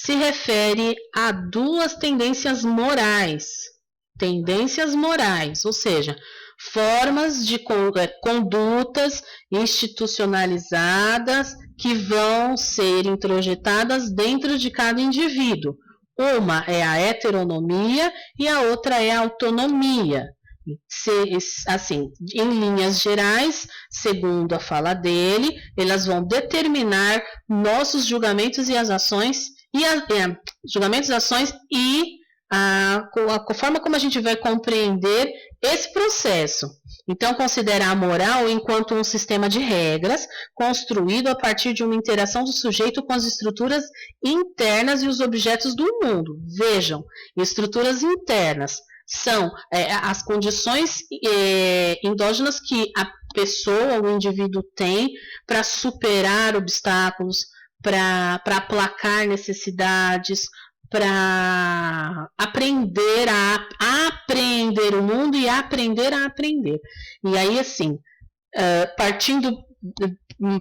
se refere a duas tendências morais, ou seja, formas de condutas institucionalizadas que vão ser introjetadas dentro de cada indivíduo. Uma é a heteronomia e a outra é a autonomia. Assim, em linhas gerais, segundo a fala dele, elas vão determinar nossos julgamentos e as ações, julgamentos, ações e a forma como a gente vai compreender esse processo. Então, considera a moral enquanto um sistema de regras construído a partir de uma interação do sujeito com as estruturas internas e os objetos do mundo. Vejam, estruturas internas são as condições endógenas que a pessoa, o indivíduo tem para superar obstáculos, para aplacar necessidades, para aprender a apreender o mundo e aprender a aprender. E aí, assim, partindo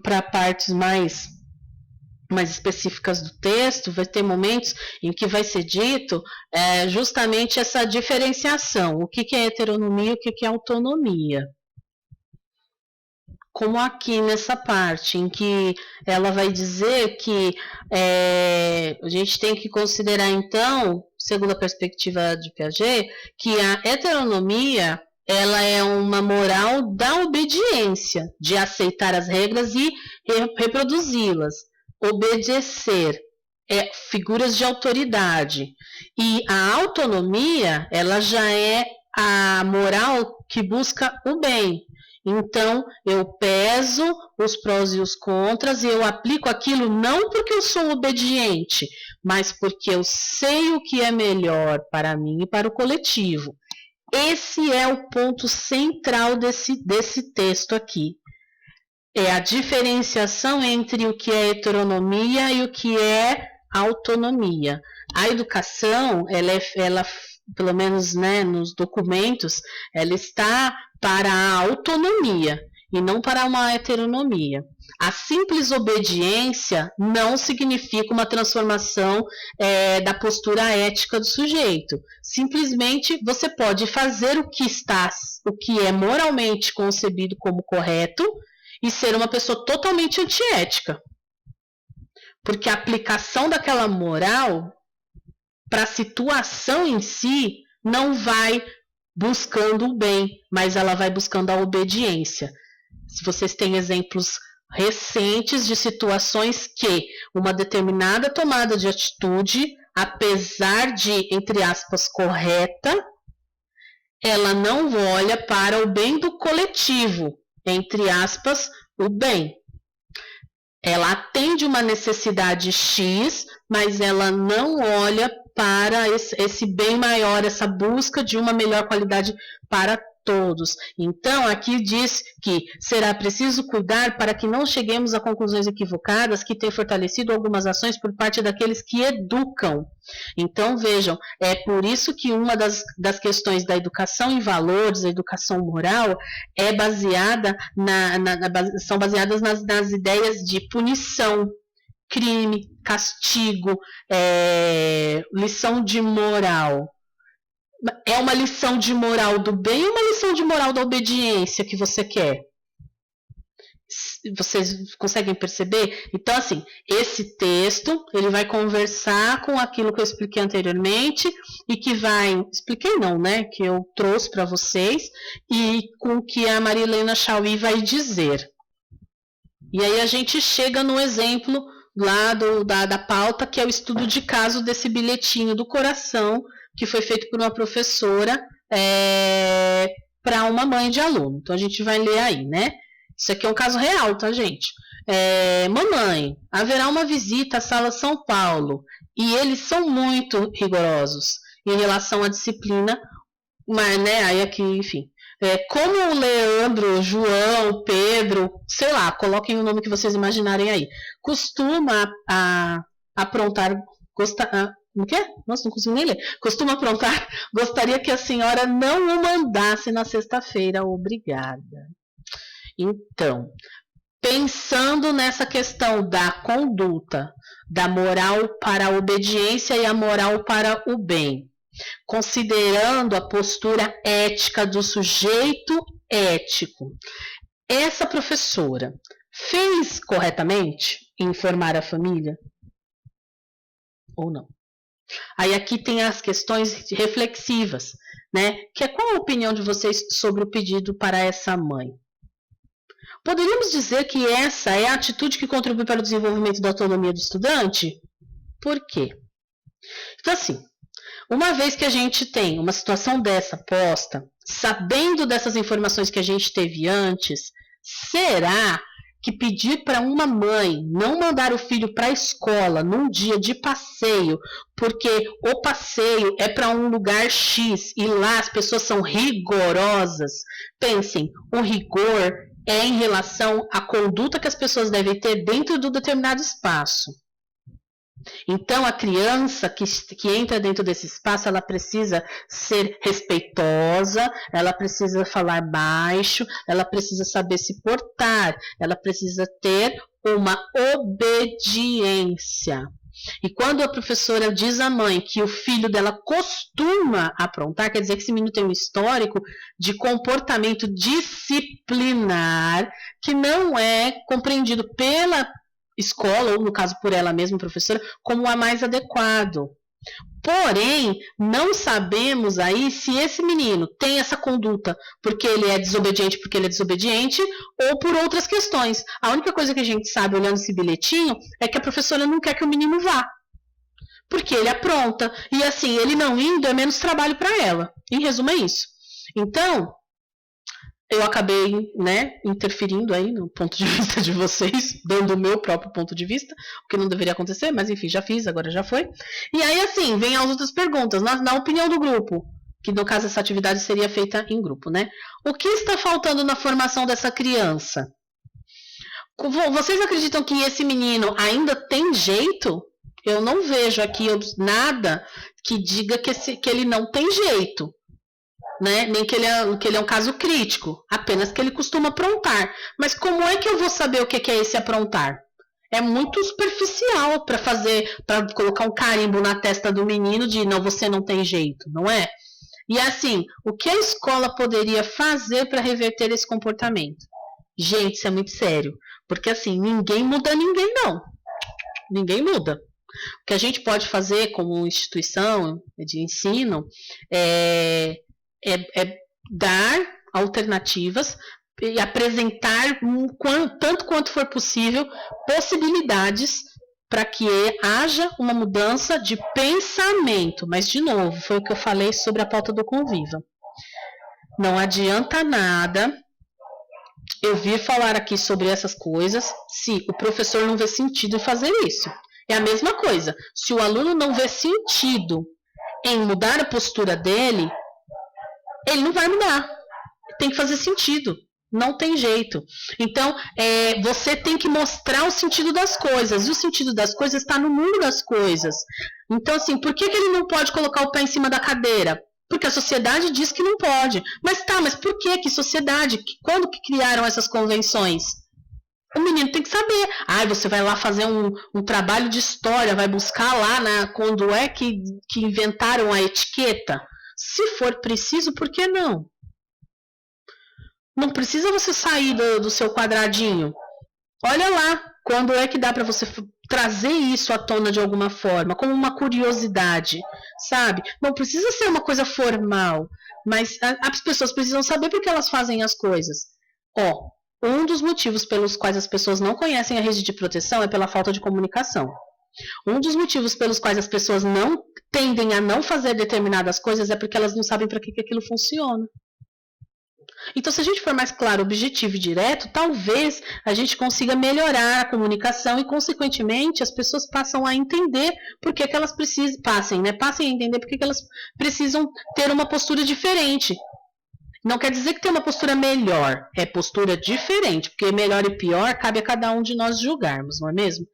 para partes mais específicas do texto, vai ter momentos em que vai ser dito justamente essa diferenciação, o que é heteronomia e o que é autonomia. Como aqui nessa parte, em que ela vai dizer que a gente tem que considerar, então, segundo a perspectiva de Piaget, que a heteronomia ela é uma moral da obediência, de aceitar as regras e reproduzi-las. Obedecer figuras de autoridade. E a autonomia, ela já é a moral que busca o bem. Então, eu peso os prós e os contras e eu aplico aquilo não porque eu sou obediente, mas porque eu sei o que é melhor para mim e para o coletivo. Esse é o ponto central desse texto aqui. É a diferenciação entre o que é heteronomia e o que é autonomia. A educação, ela pelo menos, né, nos documentos, ela está para a autonomia e não para uma heteronomia. A simples obediência não significa uma transformação da postura ética do sujeito. Simplesmente você pode fazer o que é moralmente concebido como correto e ser uma pessoa totalmente antiética. Porque a aplicação daquela moral para a situação em si não vai buscando o bem, mas ela vai buscando a obediência. Se vocês têm exemplos recentes de situações que uma determinada tomada de atitude, apesar de, entre aspas, correta, ela não olha para o bem do coletivo, entre aspas, o bem. Ela atende uma necessidade X, mas ela não olha para esse bem maior, essa busca de uma melhor qualidade para todos. Então, aqui diz que será preciso cuidar para que não cheguemos a conclusões equivocadas que têm fortalecido algumas ações por parte daqueles que educam. Então, vejam, é por isso que uma das questões da educação em valores, a educação moral, é baseada são baseadas nas ideias de punição, crime, castigo, lição de moral. É uma lição de moral do bem ou uma lição de moral da obediência que você quer? Vocês conseguem perceber? Então, assim, esse texto, ele vai conversar com aquilo que eu expliquei anteriormente e que vai... Expliquei não, né? Que eu trouxe para vocês e com o que a Marilena Chauí vai dizer. E aí a gente chega no exemplo lá da pauta, que é o estudo de caso desse bilhetinho do coração, que foi feito por uma professora para uma mãe de aluno. Então, a gente vai ler aí, né? Isso aqui é um caso real, tá, gente? Mamãe, haverá uma visita à Sala São Paulo e eles são muito rigorosos em relação à disciplina, mas, né, aí aqui, enfim. Como o Leandro, João, Pedro, sei lá, coloquem o nome que vocês imaginarem aí, costuma aprontar, o quê? Nossa, não consigo nem ler. Costuma aprontar, gostaria que a senhora não o mandasse na sexta-feira, obrigada. Então, pensando nessa questão da conduta, da moral para a obediência e a moral para o bem, considerando a postura ética do sujeito ético, essa professora fez corretamente em informar a família? Ou não? Aí aqui tem as questões reflexivas, né? Que é qual a opinião de vocês sobre o pedido para essa mãe? Poderíamos dizer que essa é a atitude que contribui para o desenvolvimento da autonomia do estudante? Por quê? Então, assim, uma vez que a gente tem uma situação dessa posta, sabendo dessas informações que a gente teve antes, será que pedir para uma mãe não mandar o filho para a escola num dia de passeio, porque o passeio é para um lugar X e lá as pessoas são rigorosas? Pensem, o rigor é em relação à conduta que as pessoas devem ter dentro do determinado espaço. Então, a criança que entra dentro desse espaço, ela precisa ser respeitosa, ela precisa falar baixo, ela precisa saber se portar, ela precisa ter uma obediência. E quando a professora diz à mãe que o filho dela costuma aprontar, quer dizer que esse menino tem um histórico de comportamento disciplinar que não é compreendido pela escola, ou no caso por ela mesma, professora, como a mais adequado. Porém, não sabemos aí se esse menino tem essa conduta porque ele é desobediente, ou por outras questões. A única coisa que a gente sabe, olhando esse bilhetinho, é que a professora não quer que o menino vá, porque ele apronta, e assim, ele não indo é menos trabalho para ela. Em resumo, é isso. Então, eu acabei, né, interferindo aí no ponto de vista de vocês, dando o meu próprio ponto de vista, o que não deveria acontecer, mas enfim, já fiz, agora já foi. E aí, assim, vem as outras perguntas, na opinião do grupo, que no caso essa atividade seria feita em grupo, né? O que está faltando na formação dessa criança? Vocês acreditam que esse menino ainda tem jeito? Eu não vejo aqui nada que diga que ele não tem jeito. Né? Nem que ele é um caso crítico, apenas que ele costuma aprontar. Mas como é que eu vou saber o que é esse aprontar? É muito superficial para colocar um carimbo na testa do menino de não, você não tem jeito, não é? E assim, o que a escola poderia fazer para reverter esse comportamento? Gente, isso é muito sério, porque assim, ninguém muda ninguém, não. Ninguém muda. O que a gente pode fazer como instituição de ensino é dar alternativas e apresentar, tanto quanto for possível, possibilidades para que haja uma mudança de pensamento. Mas, de novo, foi o que eu falei sobre a pauta do Conviva. Não adianta nada eu vir falar aqui sobre essas coisas se o professor não vê sentido em fazer isso. É a mesma coisa. Se o aluno não vê sentido em mudar a postura dele, ele não vai mudar. Tem que fazer sentido. Não tem jeito. Então, você tem que mostrar o sentido das coisas. E o sentido das coisas está no mundo das coisas. Então, assim, por que ele não pode colocar o pé em cima da cadeira? Porque a sociedade diz que não pode. Mas por que? Que sociedade? Quando que criaram essas convenções? O menino tem que saber. Você vai lá fazer um trabalho de história, vai buscar lá quando é que inventaram a etiqueta. Se for preciso, por que não? Não precisa você sair do seu quadradinho. Olha lá, quando é que dá para você trazer isso à tona de alguma forma, como uma curiosidade, sabe? Não precisa ser uma coisa formal, mas as pessoas precisam saber por que elas fazem as coisas. Um dos motivos pelos quais as pessoas não conhecem a rede de proteção é pela falta de comunicação. Um dos motivos pelos quais as pessoas não tendem a não fazer determinadas coisas é porque elas não sabem para que aquilo funciona. Então, se a gente for mais claro, objetivo e direto, talvez a gente consiga melhorar a comunicação e, consequentemente, as pessoas passam a entender por que elas precisam, passem a entender por que elas precisam ter uma postura diferente. Não quer dizer que tem uma postura melhor, é postura diferente, porque melhor e pior cabe a cada um de nós julgarmos, não é mesmo?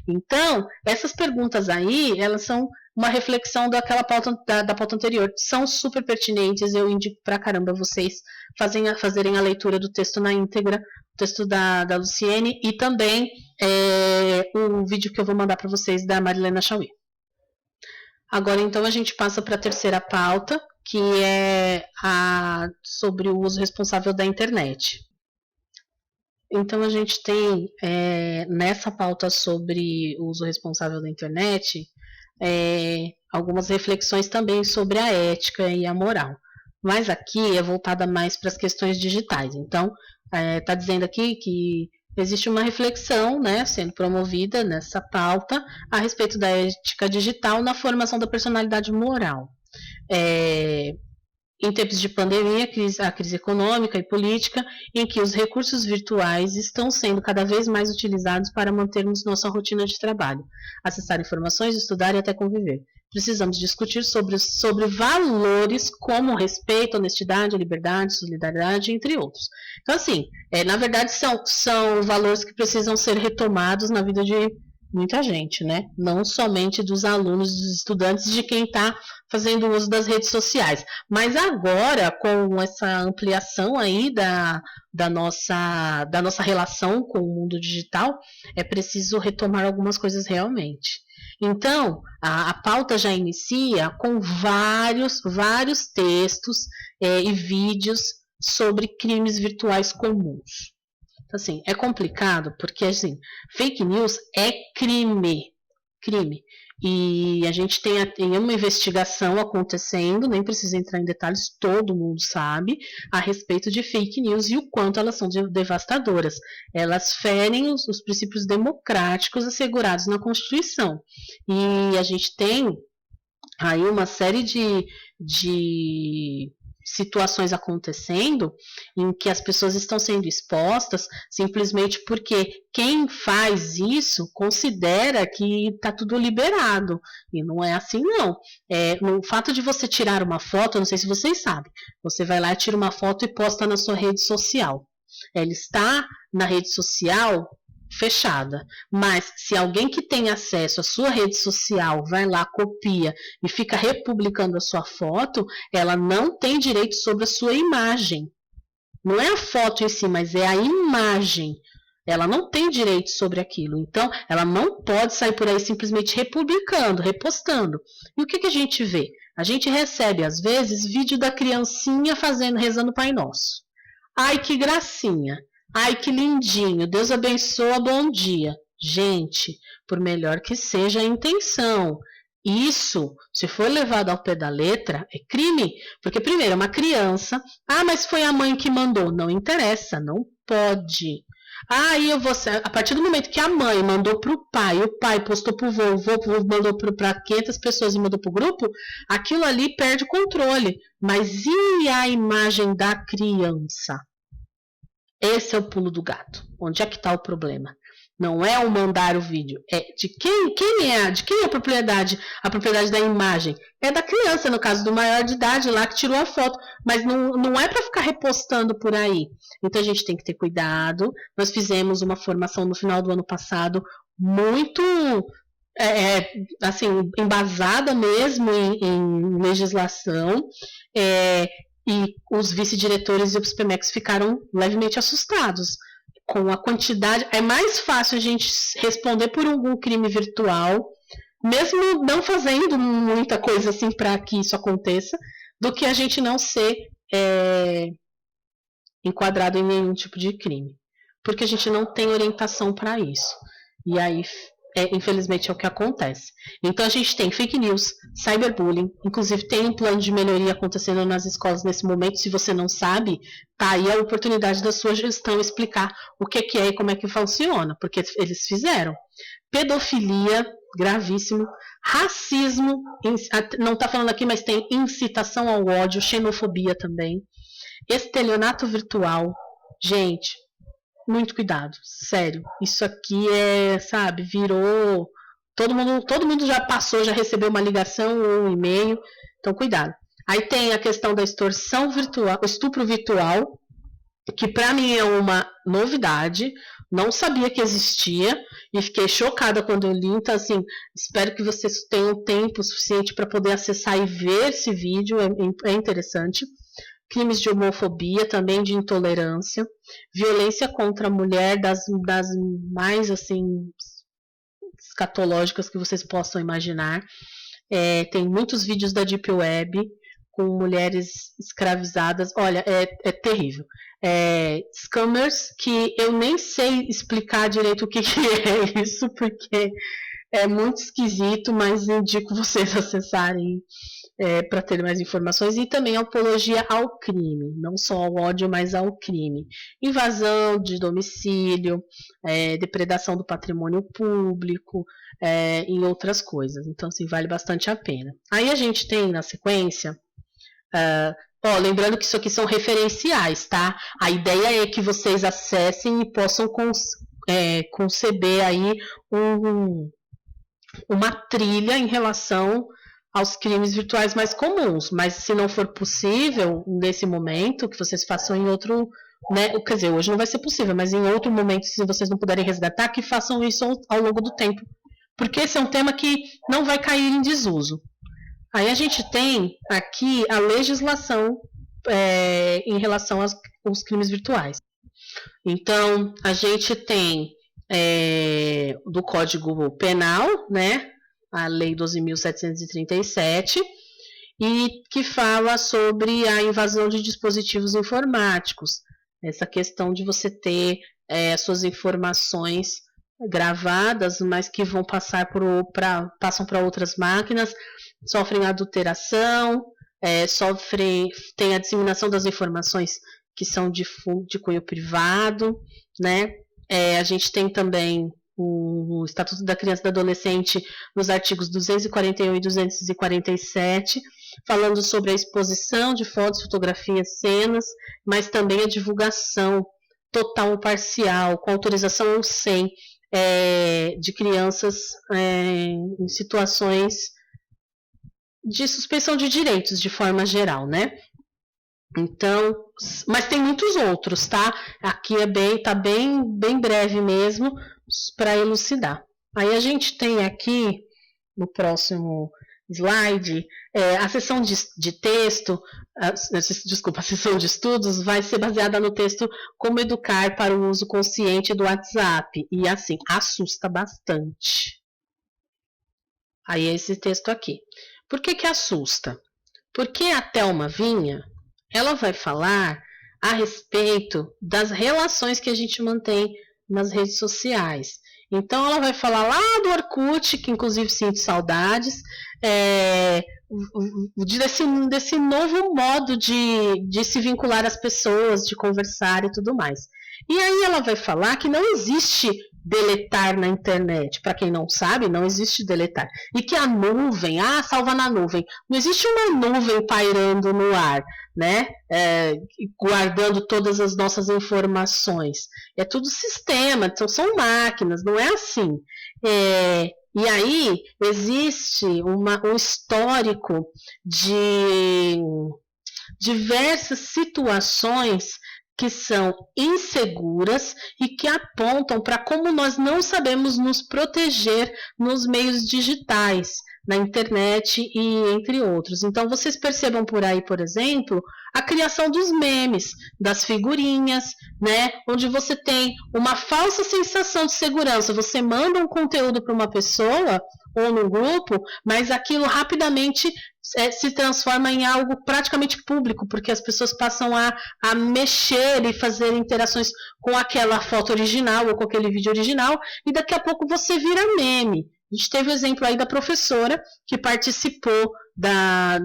Então, essas perguntas aí, elas são uma reflexão daquela pauta, da pauta anterior, são super pertinentes, eu indico pra caramba vocês fazerem a leitura do texto na íntegra, texto da Luciene e também o vídeo que eu vou mandar para vocês da Marilena Chauí. Agora, então, a gente passa para a terceira pauta, que é sobre o uso responsável da internet. Então, a gente tem nessa pauta sobre o uso responsável da internet algumas reflexões também sobre a ética e a moral. Mas aqui é voltada mais para as questões digitais. Então, está dizendo aqui que existe uma reflexão, né, sendo promovida nessa pauta a respeito da ética digital na formação da personalidade moral. Em tempos de pandemia, a crise econômica e política, em que os recursos virtuais estão sendo cada vez mais utilizados para mantermos nossa rotina de trabalho, acessar informações, estudar e até conviver. Precisamos discutir sobre valores como respeito, honestidade, liberdade, solidariedade, entre outros. Então, assim, na verdade, são valores que precisam ser retomados na vida de muita gente, né? Não somente dos alunos, dos estudantes, de quem está fazendo uso das redes sociais. Mas agora, com essa ampliação aí da nossa relação com o mundo digital, é preciso retomar algumas coisas realmente. Então, a pauta já inicia com vários textos e vídeos sobre crimes virtuais comuns. Então, assim, é complicado porque, assim, fake news é crime. E a gente tem uma investigação acontecendo, nem precisa entrar em detalhes, todo mundo sabe, a respeito de fake news e o quanto elas são devastadoras. Elas ferem os princípios democráticos assegurados na Constituição. E a gente tem aí uma série de situações acontecendo em que as pessoas estão sendo expostas simplesmente porque quem faz isso considera que está tudo liberado, e não é assim não. No fato de você tirar uma foto, eu não sei se vocês sabem, você vai lá e tira uma foto e posta na sua rede social. Ela está na rede social fechada, mas se alguém que tem acesso à sua rede social vai lá, copia e fica republicando a sua foto, ela não tem direito sobre a sua imagem. Não é a foto em si, mas é a imagem. Ela não tem direito sobre aquilo. Então, ela não pode sair por aí simplesmente republicando, repostando. E o que a gente vê? A gente recebe, às vezes, vídeo da criancinha rezando Pai Nosso. Ai, que gracinha! Ai, que lindinho, Deus abençoa, bom dia. Gente, por melhor que seja a intenção, isso, se for levado ao pé da letra, é crime. Porque, primeiro, é uma criança. Ah, mas foi a mãe que mandou. Não interessa, não pode. Aí a partir do momento que a mãe mandou para o pai postou para o vovô mandou para 500 pessoas e mandou para o grupo, aquilo ali perde o controle. Mas e a imagem da criança? Esse é o pulo do gato. Onde é que está o problema? Não é o mandar o vídeo, é de quem é a propriedade da imagem. É da criança, no caso do maior de idade lá que tirou a foto, mas não é para ficar repostando por aí. Então a gente tem que ter cuidado. Nós fizemos uma formação no final do ano passado muito assim, embasada mesmo em legislação. E os vice-diretores e os PMECs ficaram levemente assustados com a quantidade. É mais fácil a gente responder por algum crime virtual, mesmo não fazendo muita coisa assim para que isso aconteça, do que a gente não ser enquadrado em nenhum tipo de crime. Porque a gente não tem orientação para isso. E aí, infelizmente, é o que acontece. Então, a gente tem fake news, cyberbullying, inclusive tem um plano de melhoria acontecendo nas escolas nesse momento. Se você não sabe, tá aí a oportunidade da sua gestão explicar o que é e como é que funciona, porque eles fizeram. Pedofilia, gravíssimo. Racismo, não está falando aqui, mas tem incitação ao ódio, xenofobia também. Estelionato virtual. Gente, muito cuidado, sério. Isso aqui virou... Todo mundo já passou, já recebeu uma ligação ou um e-mail. Então, cuidado. Aí tem a questão da extorsão virtual, estupro virtual, que para mim é uma novidade. Não sabia que existia e fiquei chocada quando eu li. Então, assim, espero que vocês tenham tempo suficiente para poder acessar e ver esse vídeo. É interessante. crimes de homofobia, também de intolerância, violência contra a mulher, das mais, assim, escatológicas que vocês possam imaginar. Tem muitos vídeos da Deep Web com mulheres escravizadas. Olha, é terrível. Scammers, que eu nem sei explicar direito o que é isso, porque é muito esquisito, mas indico vocês acessarem para ter mais informações. E também apologia ao crime, não só ao ódio, mas ao crime. Invasão de domicílio, depredação do patrimônio público, e outras coisas. Então, assim, vale bastante a pena. Aí a gente tem, na sequência, lembrando que isso aqui são referenciais, tá? A ideia é que vocês acessem e possam conceber aí uma trilha em relação aos crimes virtuais mais comuns, mas se não for possível, nesse momento, que vocês façam em outro, né, quer dizer, hoje não vai ser possível, mas em outro momento, se vocês não puderem resgatar, que façam isso ao longo do tempo, porque esse é um tema que não vai cair em desuso. Aí a gente tem aqui a legislação em relação aos crimes virtuais. Então, a gente tem do Código Penal, né, a Lei 12.737, e que fala sobre a invasão de dispositivos informáticos, essa questão de você ter suas informações gravadas, mas que vão passam para outras máquinas, sofrem adulteração, tem a disseminação das informações que são de cunho privado, né? A gente tem também o Estatuto da Criança e do Adolescente nos artigos 241 e 247, falando sobre a exposição de fotos, fotografias, cenas, mas também a divulgação total ou parcial, com autorização ou sem, de crianças em situações de suspensão de direitos, de forma geral, né? Então, mas tem muitos outros, tá? Aqui tá bem breve mesmo, para elucidar. Aí a gente tem aqui, no próximo slide, a seção de texto, a seção de estudos vai ser baseada no texto Como Educar para o Uso Consciente do WhatsApp. E assim, assusta bastante. Aí é esse texto aqui. Por que assusta? Porque a Thelma Vinha, ela vai falar a respeito das relações que a gente mantém nas redes sociais. Então, ela vai falar lá do Orkut, que inclusive sinto saudades, desse novo modo de se vincular às pessoas, de conversar e tudo mais. E aí ela vai falar que não existe deletar na internet. Para quem não sabe, não existe deletar. E que a nuvem, salva na nuvem. Não existe uma nuvem pairando no ar, né? Guardando todas as nossas informações. É tudo sistema, então são máquinas, não é assim. E aí existe um histórico de diversas situações que são inseguras e que apontam para como nós não sabemos nos proteger nos meios digitais, na internet e entre outros. Então, vocês percebam por aí, por exemplo, a criação dos memes, das figurinhas, né? Onde você tem uma falsa sensação de segurança. Você manda um conteúdo para uma pessoa ou num grupo, mas aquilo rapidamente se transforma em algo praticamente público, porque as pessoas passam a mexer e fazer interações com aquela foto original ou com aquele vídeo original, e daqui a pouco você vira meme. A gente teve o exemplo aí da professora que participou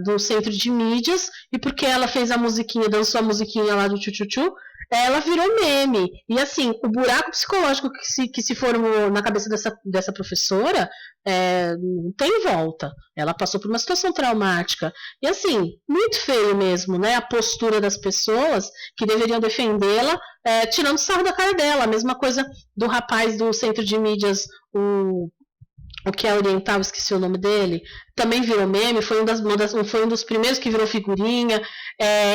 do centro de mídias, e porque ela fez a musiquinha, dançou a musiquinha lá do tchu-tchu-tchu, ela virou meme. E assim, o buraco psicológico que se formou na cabeça dessa professora não tem volta. Ela passou por uma situação traumática. E assim, muito feio mesmo, né? A postura das pessoas que deveriam defendê-la, tirando sarro da cara dela. A mesma coisa do rapaz do centro de mídias, o que é oriental, esqueci o nome dele, também virou meme, foi um dos primeiros que virou figurinha,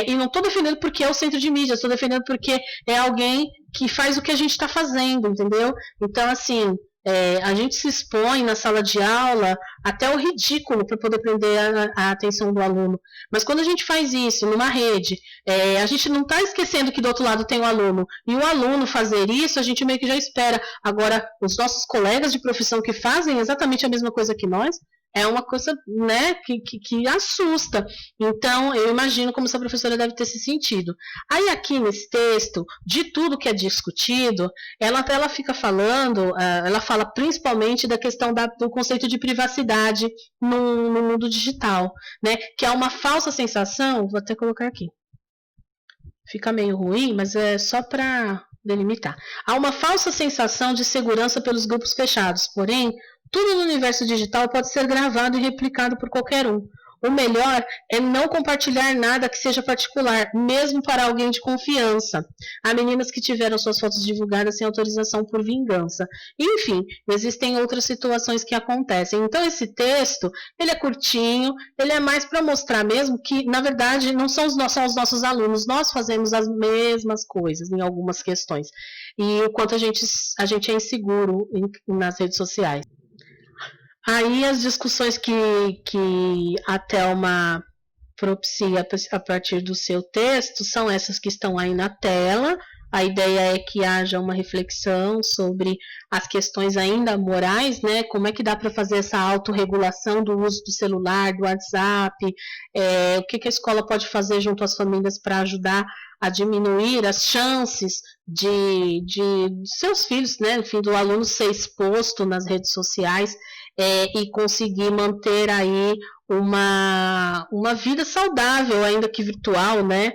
e não estou defendendo porque é o centro de mídia, estou defendendo porque é alguém que faz o que a gente está fazendo, entendeu? Então, assim, A gente se expõe na sala de aula até o ridículo para poder prender a atenção do aluno. Mas quando a gente faz isso numa rede, a gente não está esquecendo que do outro lado tem o aluno. E o aluno fazer isso, a gente meio que já espera. Agora, os nossos colegas de profissão que fazem exatamente a mesma coisa que nós, é uma coisa, né, que assusta. Então, eu imagino como essa professora deve ter se sentido. Aí, aqui nesse texto, de tudo que é discutido, ela fica falando, ela fala principalmente da questão do conceito de privacidade no mundo digital, né, que é uma falsa sensação, vou até colocar aqui. Fica meio ruim, mas é só para delimitar. Há uma falsa sensação de segurança pelos grupos fechados, porém, tudo no universo digital pode ser gravado e replicado por qualquer um. O melhor é não compartilhar nada que seja particular, mesmo para alguém de confiança. Há meninas que tiveram suas fotos divulgadas sem autorização por vingança. Enfim, existem outras situações que acontecem. Então, esse texto, ele é curtinho, ele é mais para mostrar mesmo que, na verdade, não são os nossos alunos. Nós fazemos as mesmas coisas em algumas questões. E o quanto a gente é inseguro nas redes sociais. Aí as discussões que a Thelma propicia a partir do seu texto são essas que estão aí na tela. A ideia é que haja uma reflexão sobre as questões ainda morais, né? Como é que dá para fazer essa autorregulação do uso do celular, do WhatsApp, o que a escola pode fazer junto às famílias para ajudar a diminuir as chances de seus filhos, né? Enfim, do aluno ser exposto nas redes sociais e conseguir manter aí uma vida saudável, ainda que virtual, né?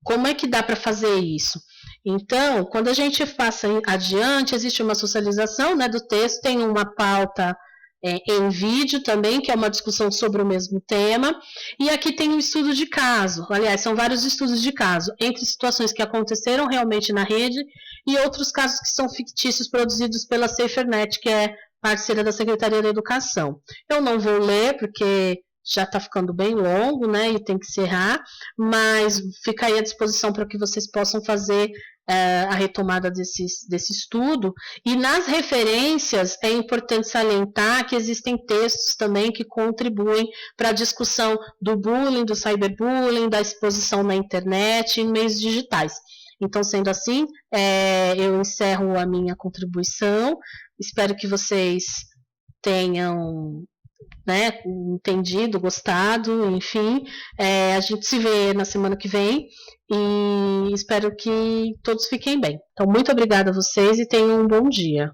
Como é que dá para fazer isso? Então, quando a gente passa adiante, existe uma socialização, né, do texto, tem uma pauta em vídeo também, que é uma discussão sobre o mesmo tema, e aqui tem um estudo de caso, aliás, são vários estudos de caso, entre situações que aconteceram realmente na rede e outros casos que são fictícios produzidos pela SaferNet, que é parceira da Secretaria da Educação. Eu não vou ler, porque já está ficando bem longo, né, e tem que encerrar, mas fica aí à disposição para que vocês possam fazer a retomada desse estudo. E nas referências é importante salientar que existem textos também que contribuem para a discussão do bullying, do cyberbullying, da exposição na internet e em meios digitais. Então, sendo assim, eu encerro a minha contribuição. Espero que vocês tenham, né, entendido, gostado, enfim. A gente se vê na semana que vem e espero que todos fiquem bem. Então, muito obrigada a vocês e tenham um bom dia.